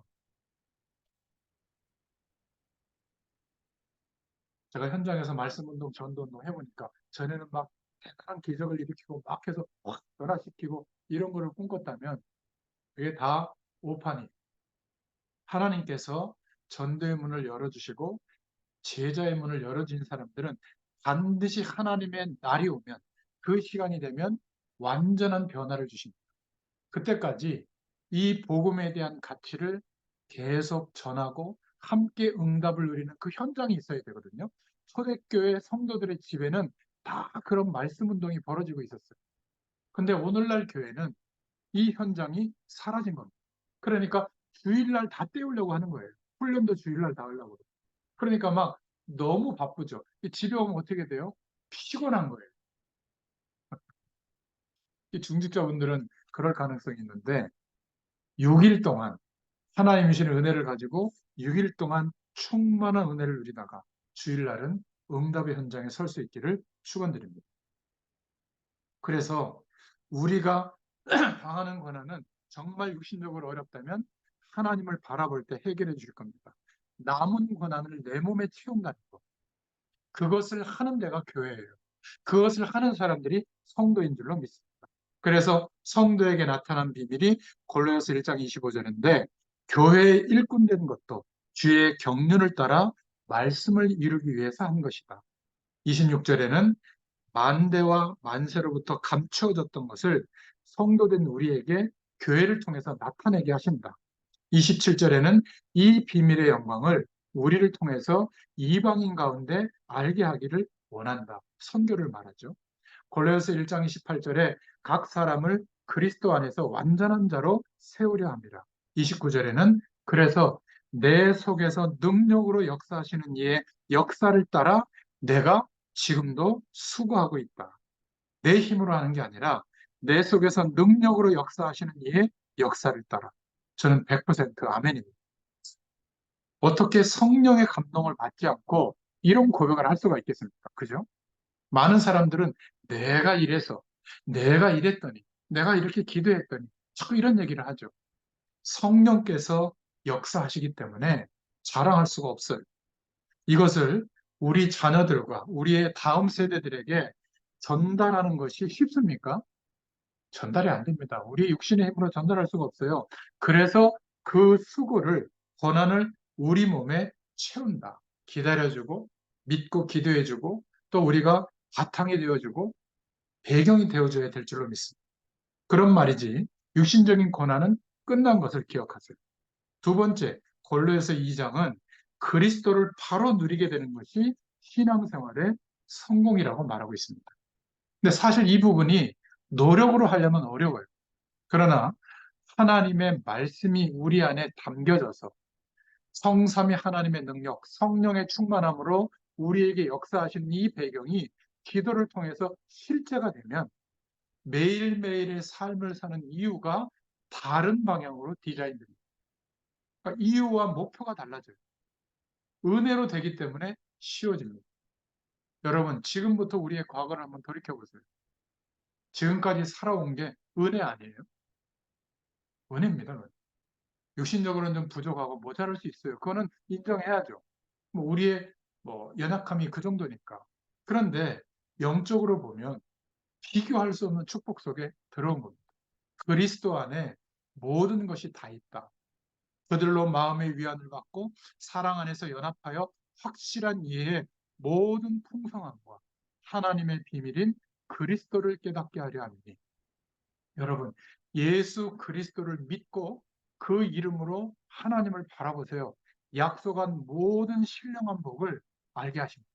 제가 현장에서 말씀운동, 전도운동 해보니까 전에는 막 대단한 기적을 일으키고 막 해서 확 변화시키고 이런 거를 꿈꿨다면 그게 다 오판이 하나님께서 전도의 문을 열어주시고 제자의 문을 열어준 사람들은 반드시 하나님의 날이 오면 그 시간이 되면 완전한 변화를 주십니다. 그때까지 이 복음에 대한 가치를 계속 전하고 함께 응답을 누리는 그 현장이 있어야 되거든요. 초대교회 성도들의 집에는 다 그런 말씀 운동이 벌어지고 있었어요. 근데 오늘날 교회는 이 현장이 사라진 겁니다. 그러니까 주일날 다 때우려고 하는 거예요. 훈련도 주일날 다 하려고. 그러니까 막 너무 바쁘죠. 집에 오면 어떻게 돼요? 피곤한 거예요. 이 중직자분들은 그럴 가능성이 있는데 6일 동안 하나님이 주신 은혜를 가지고 6일 동안 충만한 은혜를 누리다가 주일날은 응답의 현장에 설 수 있기를 축원드립니다. 그래서 우리가 당하는 고난은 정말 육신적으로 어렵다면 하나님을 바라볼 때 해결해 주실 겁니다. 남은 고난을 내 몸에 채운다는 것. 그것을 하는 데가 교회예요. 그것을 하는 사람들이 성도인 줄로 믿습니다. 그래서 성도에게 나타난 비밀이 골로새서 1장 25절인데 교회의 일꾼된 것도 주의 경륜을 따라 말씀을 이루기 위해서 한 것이다. 26절에는 만대와 만세로부터 감추어졌던 것을 성도된 우리에게 교회를 통해서 나타내게 하신다. 27절에는 이 비밀의 영광을 우리를 통해서 이방인 가운데 알게 하기를 원한다. 선교를 말하죠. 골로새 1장 28절에 각 사람을 그리스도 안에서 완전한 자로 세우려 합니다. 29절에는 그래서 내 속에서 능력으로 역사하시는 이의 역사를 따라 내가 지금도 수고하고 있다. 내 힘으로 하는 게 아니라 내 속에서 능력으로 역사하시는 이의 역사를 따라. 저는 100% 아멘입니다. 어떻게 성령의 감동을 받지 않고 이런 고백을 할 수가 있겠습니까? 그죠? 많은 사람들은 내가 이래서, 내가 이랬더니, 내가 이렇게 기도했더니, 자꾸 이런 얘기를 하죠. 성령께서 역사하시기 때문에 자랑할 수가 없어요. 이것을 우리 자녀들과 우리의 다음 세대들에게 전달하는 것이 쉽습니까? 전달이 안 됩니다. 우리 육신의 힘으로 전달할 수가 없어요. 그래서 그 수고를, 고난을 우리 몸에 채운다. 기다려주고, 믿고 기도해주고, 또 우리가 바탕이 되어주고, 배경이 되어줘야 될 줄로 믿습니다. 그런 말이지, 육신적인 고난은 끝난 것을 기억하세요. 두 번째, 골로에서 2장은 그리스도를 바로 누리게 되는 것이 신앙생활의 성공이라고 말하고 있습니다. 근데 사실 이 부분이 노력으로 하려면 어려워요. 그러나 하나님의 말씀이 우리 안에 담겨져서 성삼위 하나님의 능력, 성령의 충만함으로 우리에게 역사하시는 이 배경이 기도를 통해서 실제가 되면 매일매일의 삶을 사는 이유가 다른 방향으로 디자인됩니다. 그러니까 이유와 목표가 달라져요. 은혜로 되기 때문에 쉬워집니다. 여러분, 지금부터 우리의 과거를 한번 돌이켜보세요. 지금까지 살아온 게 은혜 아니에요? 은혜입니다. 은혜. 육신적으로는 좀 부족하고 모자랄 수 있어요. 그거는 인정해야죠. 뭐 우리의 연약함이 그 정도니까. 그런데 영적으로 보면 비교할 수 없는 축복 속에 들어온 겁니다. 그리스도 안에 모든 것이 다 있다. 그들로 마음의 위안을 받고 사랑 안에서 연합하여 확실한 이해의 모든 풍성함과 하나님의 비밀인 그리스도를 깨닫게 하려 함이니. 여러분, 예수 그리스도를 믿고 그 이름으로 하나님을 바라보세요. 약속한 모든 신령한 복을 알게 하십니다.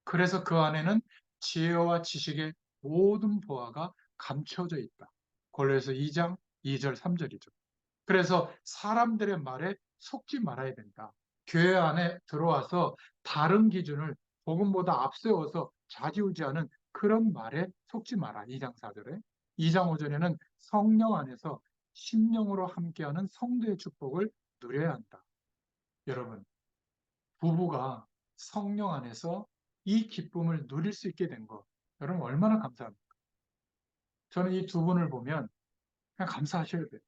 그래서 그 안에는 지혜와 지식의 모든 보화가 감춰져 있다. 골로새서 2장 2절 3절이죠. 그래서 사람들의 말에 속지 말아야 된다. 교회 안에 들어와서 다른 기준을 복음보다 앞세워서 좌지우지하는 그런 말에 속지 마라. 2장 4절에. 2장 5절에는 성령 안에서 심령으로 함께하는 성도의 축복을 누려야 한다. 여러분, 부부가 성령 안에서 이 기쁨을 누릴 수 있게 된 것, 여러분 얼마나 감사합니까? 저는 이 두 분을 보면 그냥 감사하셔야 돼요.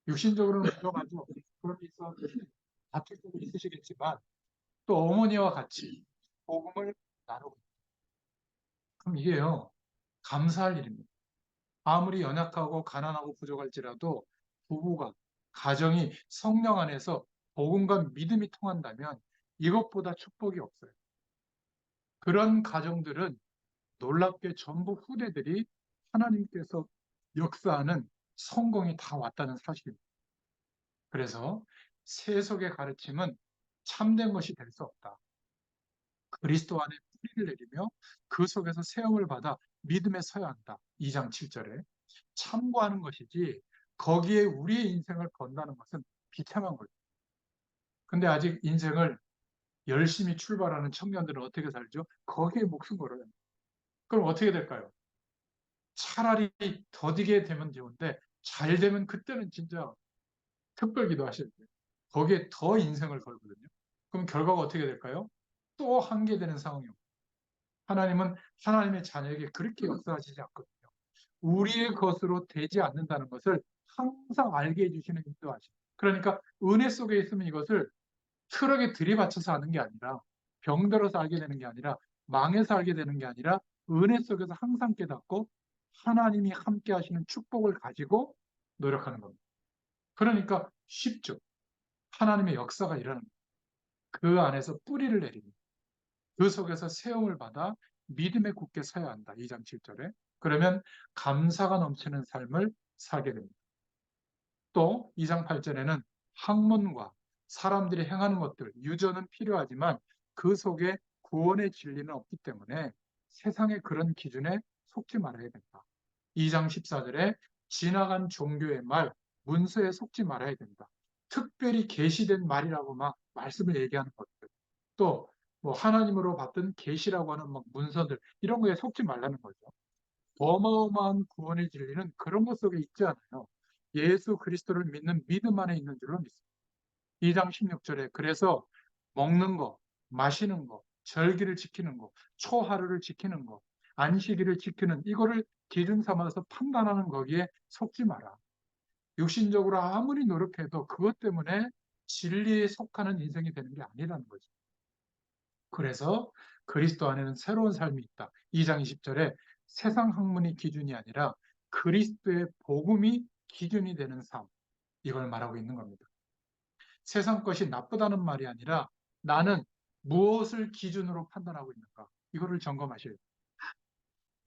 육신적으로는 여러 가지 그런 게 있어 다툴 때도 있으시겠지만 또 어머니와 같이 복음을 나누고 그럼 이게요 감사할 일입니다. 아무리 연약하고 가난하고 부족할지라도 부부가 가정이 성령 안에서 복음과 믿음이 통한다면 이것보다 축복이 없어요. 그런 가정들은 놀랍게 전부 후대들이 하나님께서 역사하는 성공이 다 왔다는 사실입니다. 그래서 세속의 가르침은 참된 것이 될 수 없다. 그리스도 안에 뿌리를 내리며 그 속에서 세움을 받아 믿음에 서야 한다. 2장 7절에 참고하는 것이지 거기에 우리의 인생을 건다는 것은 비참한 거죠. 근데 아직 인생을 열심히 출발하는 청년들은 어떻게 살죠? 거기에 목숨 걸어요. 그럼 어떻게 될까요? 차라리 더디게 되면 좋은데 잘 되면 그때는 진짜 특별 기도하셔야 돼요. 거기에 더 인생을 걸거든요. 그럼 결과가 어떻게 될까요? 또 한계되는 상황이요. 하나님은 하나님의 자녀에게 그렇게 역사하시지 않거든요. 우리의 것으로 되지 않는다는 것을 항상 알게 해주시는 인도하심. 그러니까 은혜 속에 있으면 이것을 트럭에 들이받쳐서 하는 게 아니라 병들어서 알게 되는 게 아니라 망해서 알게 되는 게 아니라 은혜 속에서 항상 깨닫고 하나님이 함께 하시는 축복을 가지고 노력하는 겁니다. 그러니까 쉽죠. 하나님의 역사가 일어납니다. 그 안에서 뿌리를 내립니다. 그 속에서 세움을 받아 믿음에 굳게 서야 한다. 2장 7절에. 그러면 감사가 넘치는 삶을 살게 됩니다. 또 2장 8절에는 학문과 사람들이 행하는 것들, 유전은 필요하지만 그 속에 구원의 진리는 없기 때문에 세상의 그런 기준에 속지 말아야 된다. 2장 14절에 지나간 종교의 말, 문서에 속지 말아야 된다. 특별히 계시된 말이라고 막 말씀을 얘기하는 것들. 또 뭐 하나님으로 받던 계시라고 하는 막 문서들 이런 거에 속지 말라는 거죠. 어마어마한 구원의 진리는 그런 것 속에 있지 않아요. 예수 그리스도를 믿는 믿음 안에 있는 줄로 믿습니다. 2장 16절에 그래서 먹는 거, 마시는 거, 절기를 지키는 거, 초하루를 지키는 거, 안식일을 지키는 이거를 기준 삼아서 판단하는 거기에 속지 마라. 육신적으로 아무리 노력해도 그것 때문에 진리에 속하는 인생이 되는 게 아니라는 거죠. 그래서 그리스도 안에는 새로운 삶이 있다. 2장 20절에 세상 학문이 기준이 아니라 그리스도의 복음이 기준이 되는 삶. 이걸 말하고 있는 겁니다. 세상 것이 나쁘다는 말이 아니라 나는 무엇을 기준으로 판단하고 있는가. 이거를 점검하셔야 돼요.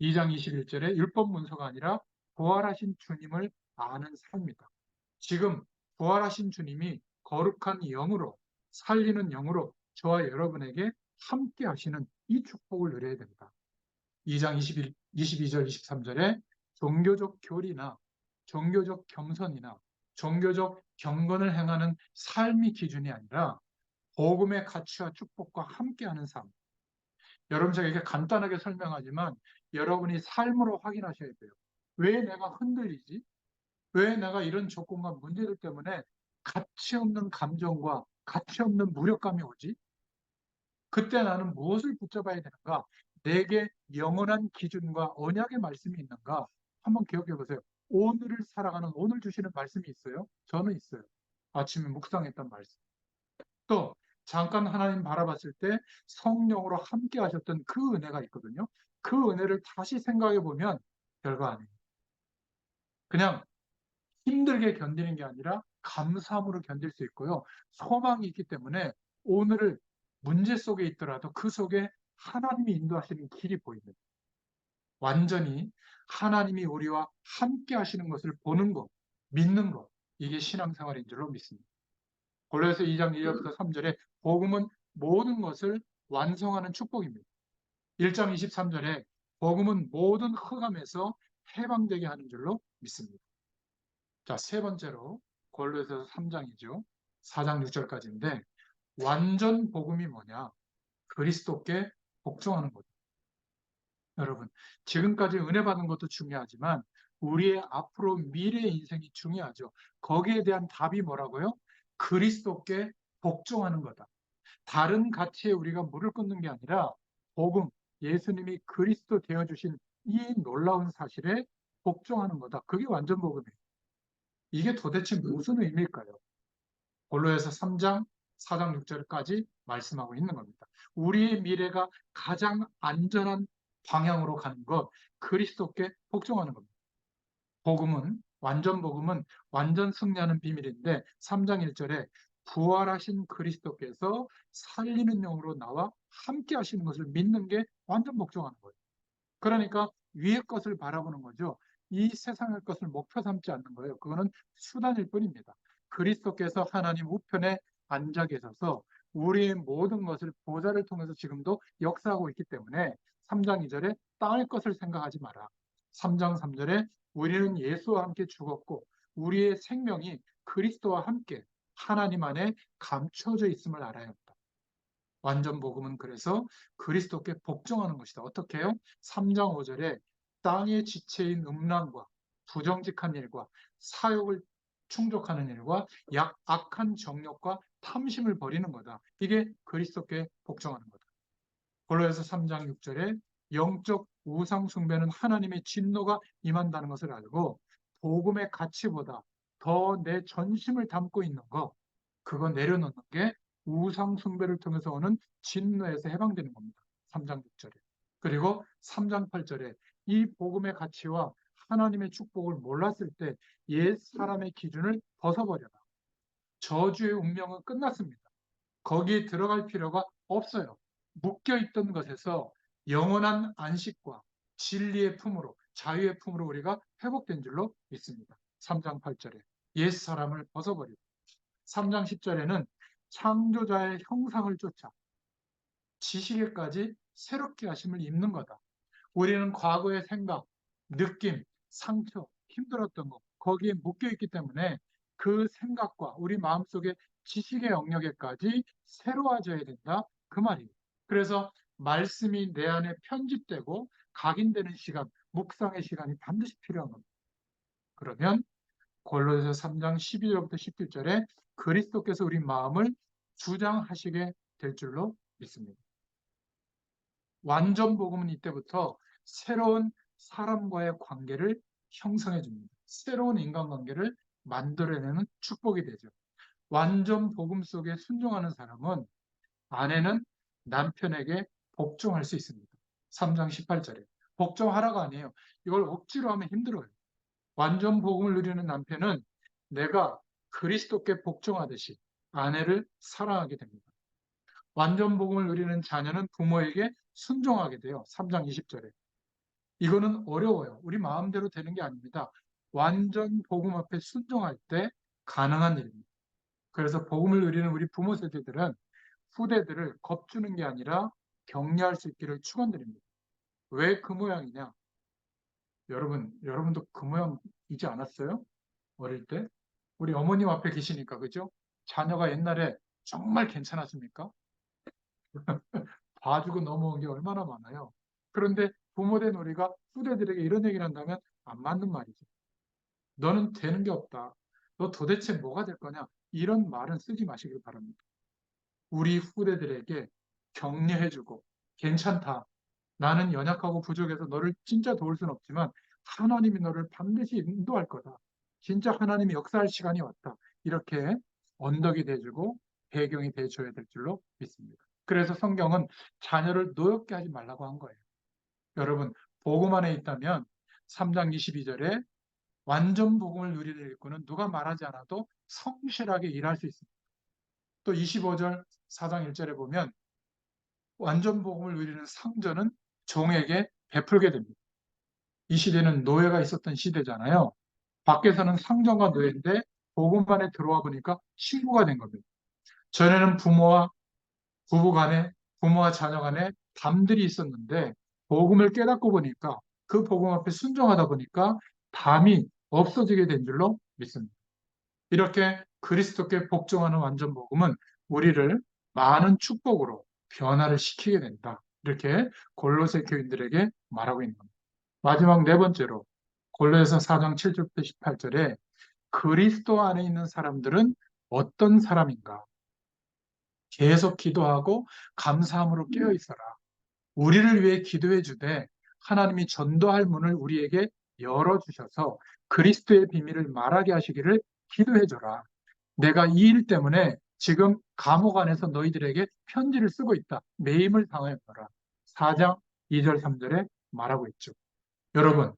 2장 21절에 율법 문서가 아니라 부활하신 주님을 아는 삶이다. 지금 부활하신 주님이 거룩한 영으로 살리는 영으로 저와 여러분에게 함께 하시는 이 축복을 누려야 된다. 2장 22절 23절에 종교적 교리나 종교적 겸손이나 종교적 경건을 행하는 삶이 기준이 아니라 복음의 가치와 축복과 함께하는 삶. 여러분 제가 이렇게 간단하게 설명하지만 여러분이 삶으로 확인하셔야 돼요. 왜 내가 흔들리지? 왜 내가 이런 조건과 문제들 때문에 가치 없는 감정과 가치 없는 무력감이 오지? 그때 나는 무엇을 붙잡아야 되는가? 내게 영원한 기준과 언약의 말씀이 있는가? 한번 기억해 보세요. 오늘을 살아가는 오늘 주시는 말씀이 있어요? 저는 있어요. 아침에 묵상했던 말씀. 또 잠깐 하나님 바라봤을 때 성령으로 함께 하셨던 그 은혜가 있거든요. 그 은혜를 다시 생각해 보면 별거 아니에요. 그냥 힘들게 견디는 게 아니라 감사함으로 견딜 수 있고요. 소망이 있기 때문에 오늘을 문제 속에 있더라도 그 속에 하나님이 인도하시는 길이 보입니다. 완전히 하나님이 우리와 함께 하시는 것을 보는 것, 믿는 것, 이게 신앙생활인 줄로 믿습니다. 골로새서 2장 1절부터 3절에 복음은 모든 것을 완성하는 축복입니다. 1장 23절에 복음은 모든 흑암에서 해방되게 하는 줄로 믿습니다. 자, 세 번째로 골로새서 3장이죠. 4장 6절까지인데 완전 복음이 뭐냐? 그리스도께 복종하는 거죠. 여러분, 지금까지 은혜 받은 것도 중요하지만 우리의 앞으로 미래의 인생이 중요하죠. 거기에 대한 답이 뭐라고요? 그리스도께 복종하는 거다. 다른 가치에 우리가 물을 끊는 게 아니라 복음, 예수님이 그리스도 되어주신 이 놀라운 사실에 복종하는 거다. 그게 완전 복음이에요. 이게 도대체 무슨 의미일까요? 골로에서 3장 4장 6절까지 말씀하고 있는 겁니다. 우리의 미래가 가장 안전한 방향으로 가는 것, 그리스도께 복종하는 겁니다. 복음은 완전 승리하는 비밀인데 3장 1절에 부활하신 그리스도께서 살리는 영으로 나와 함께 하시는 것을 믿는 게 완전 복종하는 거예요. 그러니까 위의 것을 바라보는 거죠. 이 세상의 것을 목표 삼지 않는 거예요. 그거는 수단일 뿐입니다. 그리스도께서 하나님 우편에 앉아 계셔서 우리의 모든 것을 보좌를 통해서 지금도 역사하고 있기 때문에 3장 2절에 땅의 것을 생각하지 마라. 3장 3절에 우리는 예수와 함께 죽었고 우리의 생명이 그리스도와 함께 하나님 안에 감춰져 있음을 알아야 합니다. 완전 복음은 그래서 그리스도께 복종하는 것이다. 어떻게 해요? 3장 5절에 땅의 지체인 음란과 부정직한 일과 사욕을 충족하는 일과 악한 정욕과 탐심을 버리는 거다. 이게 그리스도께 복종하는 거다. 골로새서 3장 6절에 영적 우상 숭배는 하나님의 진노가 임한다는 것을 알고 복음의 가치보다 더 내 전심을 담고 있는 거, 그거 내려놓는 게 우상 숭배를 통해서 오는 진노에서 해방되는 겁니다. 3장 6절에. 그리고 3장 8절에 이 복음의 가치와 하나님의 축복을 몰랐을 때 옛 사람의 기준을 벗어버려라. 저주의 운명은 끝났습니다. 거기에 들어갈 필요가 없어요. 묶여있던 것에서 영원한 안식과 진리의 품으로, 자유의 품으로 우리가 회복된 줄로 믿습니다. 3장 8절에 옛 사람을 벗어버리고 3장 10절에는 창조자의 형상을 쫓아 지식에까지 새롭게 하심을 입는 거다. 우리는 과거의 생각, 느낌, 상처, 힘들었던 것, 거기에 묶여있기 때문에 그 생각과 우리 마음속의 지식의 영역에까지 새로워져야 된다. 그 말이에요. 그래서 말씀이 내 안에 편집되고 각인되는 시간, 묵상의 시간이 반드시 필요한 겁니다. 그러면 골로새서 3장 12절부터 17절에 그리스도께서 우리 마음을 주장하시게 될 줄로 믿습니다. 완전 복음은 이때부터 새로운 사람과의 관계를 형성해 줍니다. 새로운 인간관계를 만들어내는 축복이 되죠. 완전 복음 속에 순종하는 사람은 아내는 남편에게 복종할 수 있습니다. 3장 18절에 복종하라가 아니에요. 이걸 억지로 하면 힘들어요. 완전 복음을 누리는 남편은 내가 그리스도께 복종하듯이 아내를 사랑하게 됩니다. 완전 복음을 누리는 자녀는 부모에게 순종하게 돼요. 3장 20절에. 이거는 어려워요. 우리 마음대로 되는 게 아닙니다. 완전 복음 앞에 순종할 때 가능한 일입니다. 그래서 복음을 누리는 우리 부모 세대들은 후대들을 겁주는 게 아니라 격려할 수 있기를 축원드립니다. 왜 그 모양이냐? 여러분도 그 모양이지 않았어요? 어릴 때? 우리 어머님 앞에 계시니까, 그죠? 자녀가 옛날에 정말 괜찮았습니까? 봐주고 넘어온 게 얼마나 많아요. 그런데 부모된 우리가 후대들에게 이런 얘기를 한다면 안 맞는 말이죠. 너는 되는 게 없다. 너 도대체 뭐가 될 거냐? 이런 말은 쓰지 마시길 바랍니다. 우리 후대들에게 격려해주고 괜찮다. 나는 연약하고 부족해서 너를 진짜 도울 수는 없지만 하나님이 너를 반드시 인도할 거다. 진짜 하나님이 역사할 시간이 왔다. 이렇게 언덕이 돼주고 배경이 돼줘야 될 줄로 믿습니다. 그래서 성경은 자녀를 노엽게 하지 말라고 한 거예요. 여러분, 복음 안에 있다면 3장 22절에 완전 복음을 누리는 일꾼은 누가 말하지 않아도 성실하게 일할 수 있습니다. 또 25절 4장 1절에 보면 완전 복음을 누리는 상전은 종에게 베풀게 됩니다. 이 시대는 노예가 있었던 시대잖아요. 밖에서는 상전과 노예인데 복음 안에 들어와 보니까 친구가 된 겁니다. 전에는 부모와 부부 간에, 부모와 자녀 간에 담들이 있었는데 복음을 깨닫고 보니까 그 복음 앞에 순종하다 보니까 담이 없어지게 된 줄로 믿습니다. 이렇게 그리스도께 복종하는 완전 복음은 우리를 많은 축복으로 변화를 시키게 된다. 이렇게 골로새 교인들에게 말하고 있는 겁니다. 마지막 네 번째로 골로새서 4장 7절부터 18절에 그리스도 안에 있는 사람들은 어떤 사람인가? 계속 기도하고 감사함으로 깨어 있어라. 우리를 위해 기도해 주되 하나님이 전도할 문을 우리에게 열어주셔서 그리스도의 비밀을 말하게 하시기를 기도해줘라. 내가 이 일 때문에 지금 감옥 안에서 너희들에게 편지를 쓰고 있다. 매임을 당하였노라. 4장 2절 3절에 말하고 있죠. 여러분,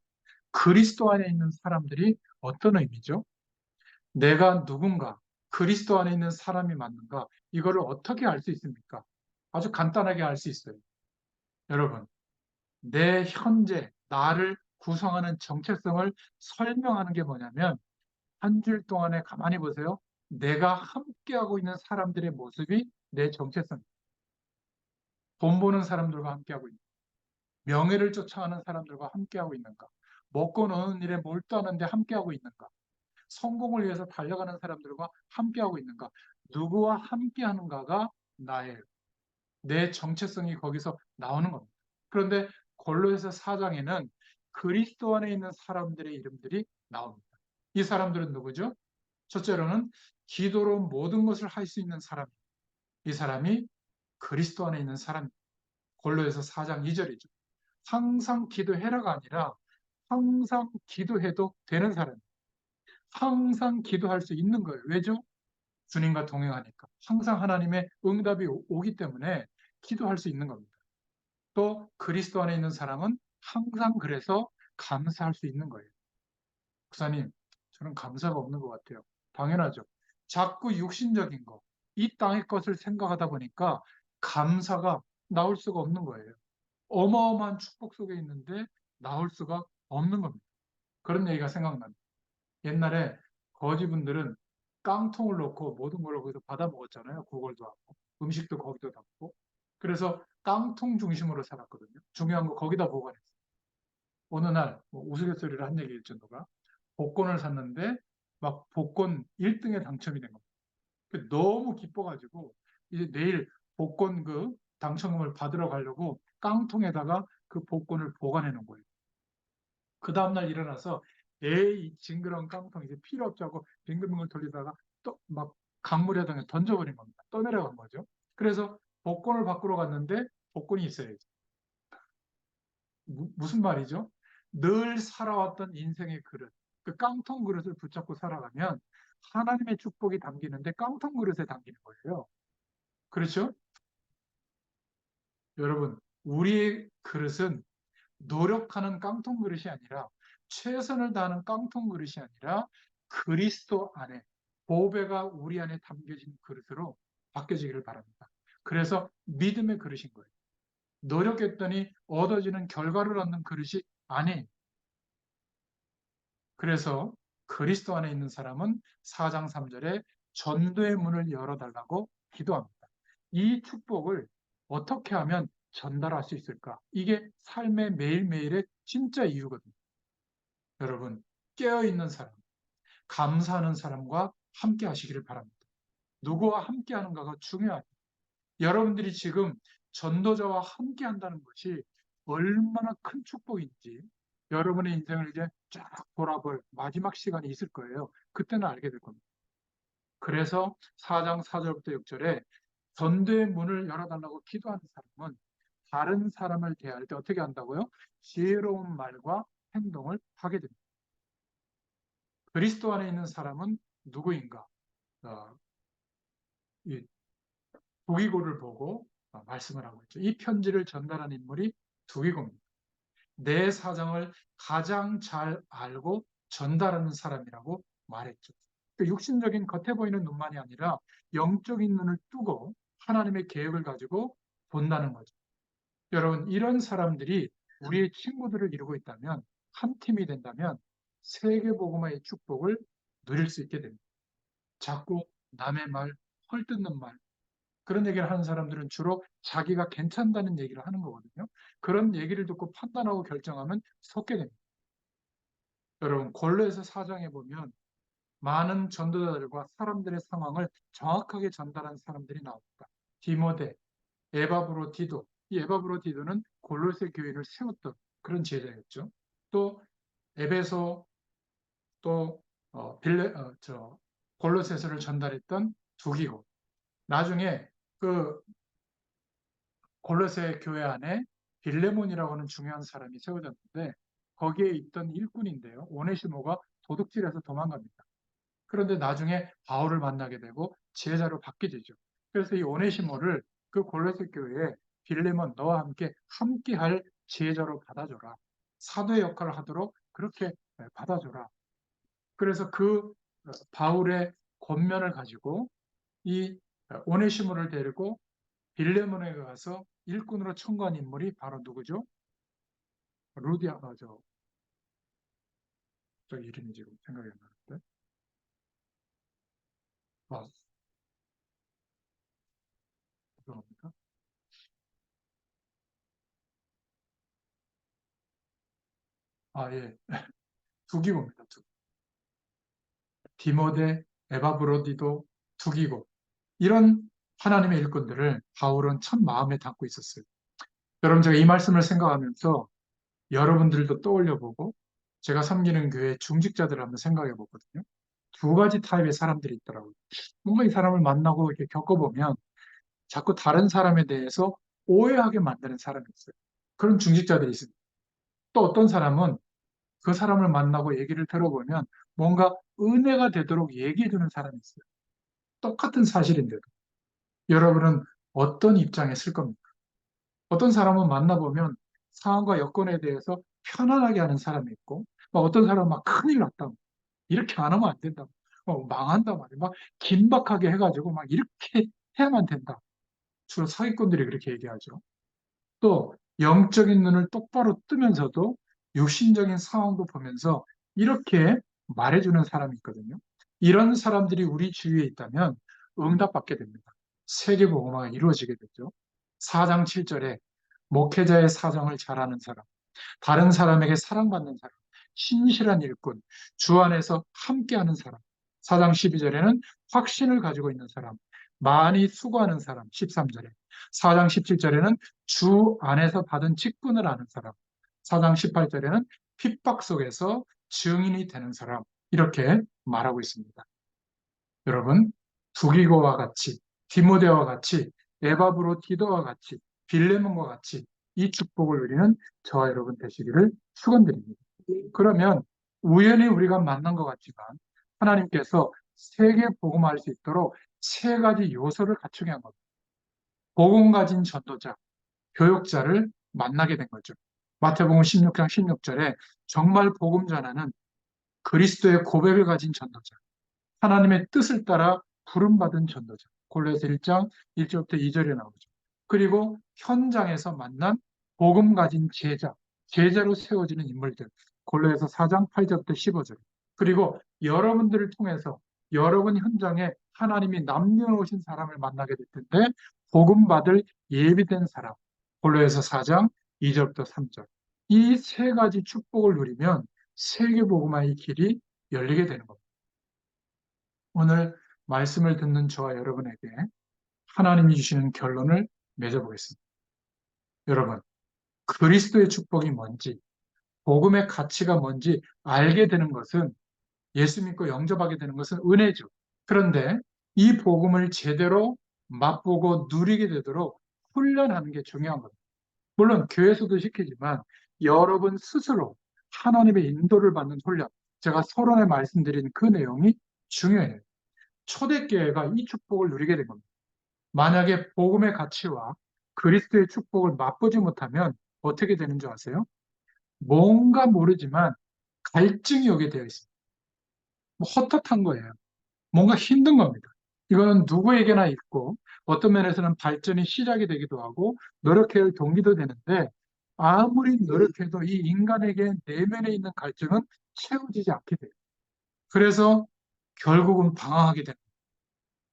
그리스도 안에 있는 사람들이 어떤 의미죠? 내가 누군가, 그리스도 안에 있는 사람이 맞는가? 이거를 어떻게 알 수 있습니까? 아주 간단하게 알 수 있어요. 여러분, 내 현재, 나를 구성하는 정체성을 설명하는 게 뭐냐면, 한 주일 동안에 가만히 보세요. 내가 함께하고 있는 사람들의 모습이 내 정체성. 돈 버는 사람들과 함께하고 있는가? 명예를 쫓아가는 사람들과 함께하고 있는가? 먹고 노는 일에 몰두하는데 함께하고 있는가? 성공을 위해서 달려가는 사람들과 함께하고 있는가? 누구와 함께하는가가 나의 내 정체성이 거기서 나오는 겁니다. 그런데 골로새서 4장에는 그리스도 안에 있는 사람들의 이름들이 나옵니다. 이 사람들은 누구죠? 첫째로는 기도로 모든 것을 할 수 있는 사람. 이 사람이 그리스도 안에 있는 사람. 골로새서 4장 2절이죠. 항상 기도해라가 아니라 항상 기도해도 되는 사람. 항상 기도할 수 있는 거예요. 왜죠? 주님과 동행하니까. 항상 하나님의 응답이 오기 때문에 기도할 수 있는 겁니다. 또 그리스도 안에 있는 사람은 항상 그래서 감사할 수 있는 거예요. 목사님, 저는 감사가 없는 것 같아요. 당연하죠. 자꾸 육신적인 거, 이 땅의 것을 생각하다 보니까 감사가 나올 수가 없는 거예요. 어마어마한 축복 속에 있는데 나올 수가 없는 겁니다. 그런 얘기가 생각납니다. 옛날에 거지분들은 깡통을 놓고 모든 걸 거기서 받아 먹었잖아요. 구걸도 하고 음식도 거기도 담고. 그래서 깡통 중심으로 살았거든요. 중요한 거 거기다 보관했어요. 어느 날 우스갯소리를 한 얘기 있죠. 누가 복권을 샀는데 막 복권 1등에 당첨이 된 겁니다. 너무 기뻐가지고 이제 내일 복권 그 당첨금을 받으러 가려고 깡통에다가 그 복권을 보관해 놓은 거예요. 그 다음날 일어나서 에이 징그러운 깡통 이제 필요 없자고 빙글빙글 돌리다가 또 막 강물에다가 던져버린 겁니다. 떠내려간 거죠. 그래서 복권을 바꾸러 갔는데 복권이 있어야지. 무슨 말이죠? 늘 살아왔던 인생의 그릇, 그 깡통 그릇을 붙잡고 살아가면 하나님의 축복이 담기는데 깡통 그릇에 담기는 거예요. 그렇죠? 여러분, 우리의 그릇은 노력하는 깡통 그릇이 아니라 최선을 다하는 깡통 그릇이 아니라 그리스도 안에 보배가 우리 안에 담겨진 그릇으로 바뀌어지기를 바랍니다. 그래서 믿음의 그릇인 거예요. 노력했더니 얻어지는 결과를 얻는 그릇이 아니에요. 그래서 그리스도 안에 있는 사람은 4장 3절에 전도의 문을 열어달라고 기도합니다. 이 축복을 어떻게 하면 전달할 수 있을까? 이게 삶의 매일매일의 진짜 이유거든요. 여러분, 깨어있는 사람, 감사하는 사람과 함께 하시기를 바랍니다. 누구와 함께 하는가가 중요합니다. 여러분들이 지금 전도자와 함께 한다는 것이 얼마나 큰 축복인지 여러분의 인생을 이제 쫙 돌아볼 마지막 시간이 있을 거예요. 그때는 알게 될 겁니다. 그래서 4장 4절부터 6절에 전도의 문을 열어달라고 기도하는 사람은 다른 사람을 대할 때 어떻게 한다고요? 지혜로운 말과 행동을 하게 됩니다. 그리스도 안에 있는 사람은 누구인가? 어, 이 두기고를 보고 말씀을 하고 있죠. 이 편지를 전달한 인물이 두기고입니다. 내 사정을 가장 잘 알고 전달하는 사람이라고 말했죠. 육신적인 겉에 보이는 눈만이 아니라 영적인 눈을 뜨고 하나님의 계획을 가지고 본다는 거죠. 여러분, 이런 사람들이 우리의 친구들을 이루고 있다면, 한 팀이 된다면 세계복음화의 축복을 누릴 수 있게 됩니다. 자꾸 남의 말, 헐뜯는 말, 그런 얘기를 하는 사람들은 주로 자기가 괜찮다는 얘기를 하는 거거든요. 그런 얘기를 듣고 판단하고 결정하면 속게 됩니다. 여러분, 골로에서 4장에 보면 많은 전도자들과 사람들의 상황을 정확하게 전달한 사람들이 나옵니다. 디모데, 에바브로디도, 이 에바브로디도는 골로새 교회를 세웠던 그런 제자였죠. 또 에베소, 또 골로새서를 전달했던 두기고. 나중에 그 골로새 교회 안에 빌레몬이라고 하는 중요한 사람이 세워졌는데 거기에 있던 일꾼인데요. 오네시모가 도둑질해서 도망갑니다. 그런데 나중에 바울을 만나게 되고 제자로 받게 되죠. 그래서 이 오네시모를 그 골로새 교회에 빌레몬 너와 함께 할 제자로 받아줘라. 사도의 역할을 하도록 그렇게 받아줘라. 그래서 그 바울의 권면을 가지고 이 오네시모를 데리고 빌레몬에 가서 일꾼으로 청구한 인물이 바로 누구죠? 루디아, 저 이름이 지금 생각이 안 나는데. 아, 죄송합니다. 아, 예. 두기고입니다. 디모데, 에바브로디도, 두기고. 이런 하나님의 일꾼들을 바울은 참 마음에 담고 있었어요. 여러분, 제가 이 말씀을 생각하면서 여러분들도 떠올려 보고 제가 섬기는 교회 중직자들을 한번 생각해 보거든요. 두 가지 타입의 사람들이 있더라고요. 뭔가 이 사람을 만나고 이렇게 겪어보면 자꾸 다른 사람에 대해서 오해하게 만드는 사람이 있어요. 그런 중직자들이 있습니다. 또 어떤 사람은 그 사람을 만나고 얘기를 들어보면 뭔가 은혜가 되도록 얘기해 주는 사람이 있어요. 똑같은 사실인데도. 여러분은 어떤 입장에 쓸 겁니까? 어떤 사람은 만나보면 상황과 여건에 대해서 편안하게 하는 사람이 있고, 막 어떤 사람은 막 큰일 났다고. 이렇게 안 하면 안 된다고. 망한다 말이야. 막 긴박하게 해가지고 막 이렇게 해야만 된다. 주로 사기꾼들이 그렇게 얘기하죠. 또 영적인 눈을 똑바로 뜨면서도 육신적인 상황도 보면서 이렇게 말해주는 사람이 있거든요. 이런 사람들이 우리 주위에 있다면 응답받게 됩니다. 세계복음화가 이루어지게 되죠. 4장 7절에 목회자의 사정을 잘하는 사람, 다른 사람에게 사랑받는 사람, 신실한 일꾼, 주 안에서 함께하는 사람. 4장 12절에는 확신을 가지고 있는 사람, 많이 수고하는 사람. 13절에. 4장 17절에는 주 안에서 받은 직분을 아는 사람. 4장 18절에는 핍박 속에서 증인이 되는 사람. 이렇게 말하고 있습니다. 여러분, 두기고와 같이, 디모데와 같이, 에바브로디도와 같이, 빌레몬과 같이 이 축복을 누리는 저와 여러분 되시기를 축원드립니다. 그러면 우연히 우리가 만난 것 같지만 하나님께서 세계 복음할 수 있도록 세 가지 요소를 갖추게 한 겁니다. 복음 가진 전도자, 교역자를 만나게 된 거죠. 마태복음 16장 16절에 정말 복음 전하는 그리스도의 고백을 가진 전도자, 하나님의 뜻을 따라 부름받은 전도자. 골로새 1장 1절부터 2절에 나오죠. 그리고 현장에서 만난 복음 가진 제자, 제자로 세워지는 인물들. 골로새서 4장 8절부터 15절. 그리고 여러분들을 통해서 여러분 현장에 하나님이 남겨놓으신 사람을 만나게 될 텐데 복음 받을 예비된 사람. 골로새서 4장 2절부터 3절. 이 세 가지 축복을 누리면 세계 복음화의 길이 열리게 되는 겁니다. 오늘 말씀을 듣는 저와 여러분에게 하나님이 주시는 결론을 맺어보겠습니다. 여러분, 그리스도의 축복이 뭔지, 복음의 가치가 뭔지 알게 되는 것은 예수 믿고 영접하게 되는 것은 은혜죠. 그런데 이 복음을 제대로 맛보고 누리게 되도록 훈련하는 게 중요한 겁니다. 물론 교회에서도 시키지만 여러분 스스로 하나님의 인도를 받는 훈련, 제가 서론에 말씀드린 그 내용이 중요해요. 초대교회가 이 축복을 누리게 된 겁니다. 만약에 복음의 가치와 그리스도의 축복을 맛보지 못하면 어떻게 되는 줄 아세요? 뭔가 모르지만 갈증이 오게 되어 있습니다. 뭐 헛헛한 거예요. 뭔가 힘든 겁니다. 이거는 누구에게나 있고 어떤 면에서는 발전이 시작이 되기도 하고 노력해야 할 동기도 되는데 아무리 노력해도 이 인간에게 내면에 있는 갈증은 채워지지 않게 돼요. 그래서 결국은 방황하게 됩니다.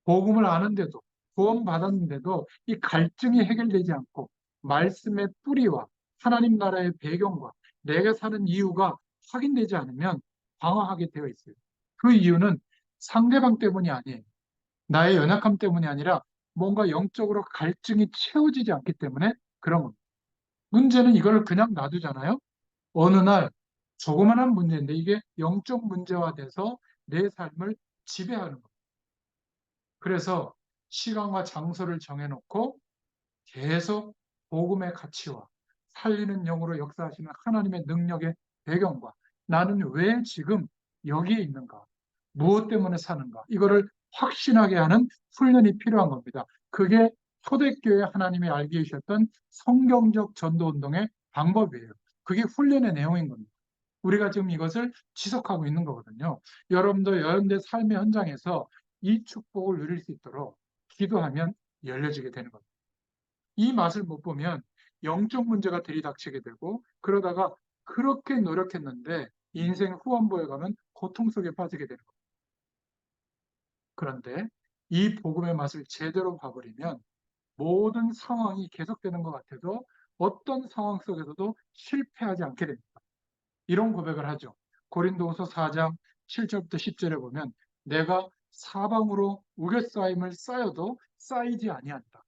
복음을 아는데도 구원받았는데도 이 갈증이 해결되지 않고 말씀의 뿌리와 하나님 나라의 배경과 내가 사는 이유가 확인되지 않으면 방황하게 되어 있어요. 그 이유는 상대방 때문이 아니에요. 나의 연약함 때문이 아니라 뭔가 영적으로 갈증이 채워지지 않기 때문에 그런 겁니다. 문제는 이걸 그냥 놔두잖아요. 어느 날 조그만한 문제인데 이게 영적 문제화 돼서 내 삶을 지배하는 겁니다. 그래서 시간과 장소를 정해놓고 계속 복음의 가치와 살리는 영으로 역사하시는 하나님의 능력에 배경과 나는 왜 지금 여기에 있는가, 무엇 때문에 사는가, 이거를 확신하게 하는 훈련이 필요한 겁니다. 그게 초대교회 하나님이 알게 해주셨던 성경적 전도운동의 방법이에요. 그게 훈련의 내용인 겁니다. 우리가 지금 이것을 지속하고 있는 거거든요. 여러분도 여러분의 삶의 현장에서 이 축복을 누릴 수 있도록 기도하면 열려지게 되는 겁니다. 이 맛을 못 보면 영적 문제가 들이닥치게 되고, 그러다가 그렇게 노력했는데 인생 후반부에 가면 고통 속에 빠지게 되는 겁니다. 그런데 이 복음의 맛을 제대로 봐버리면 모든 상황이 계속되는 것 같아도 어떤 상황 속에서도 실패하지 않게 됩니다. 이런 고백을 하죠. 고린도후서 4장 7절부터 10절에 보면 내가 사방으로 우겨싸임을 쌓여도 쌓이지 아니한다.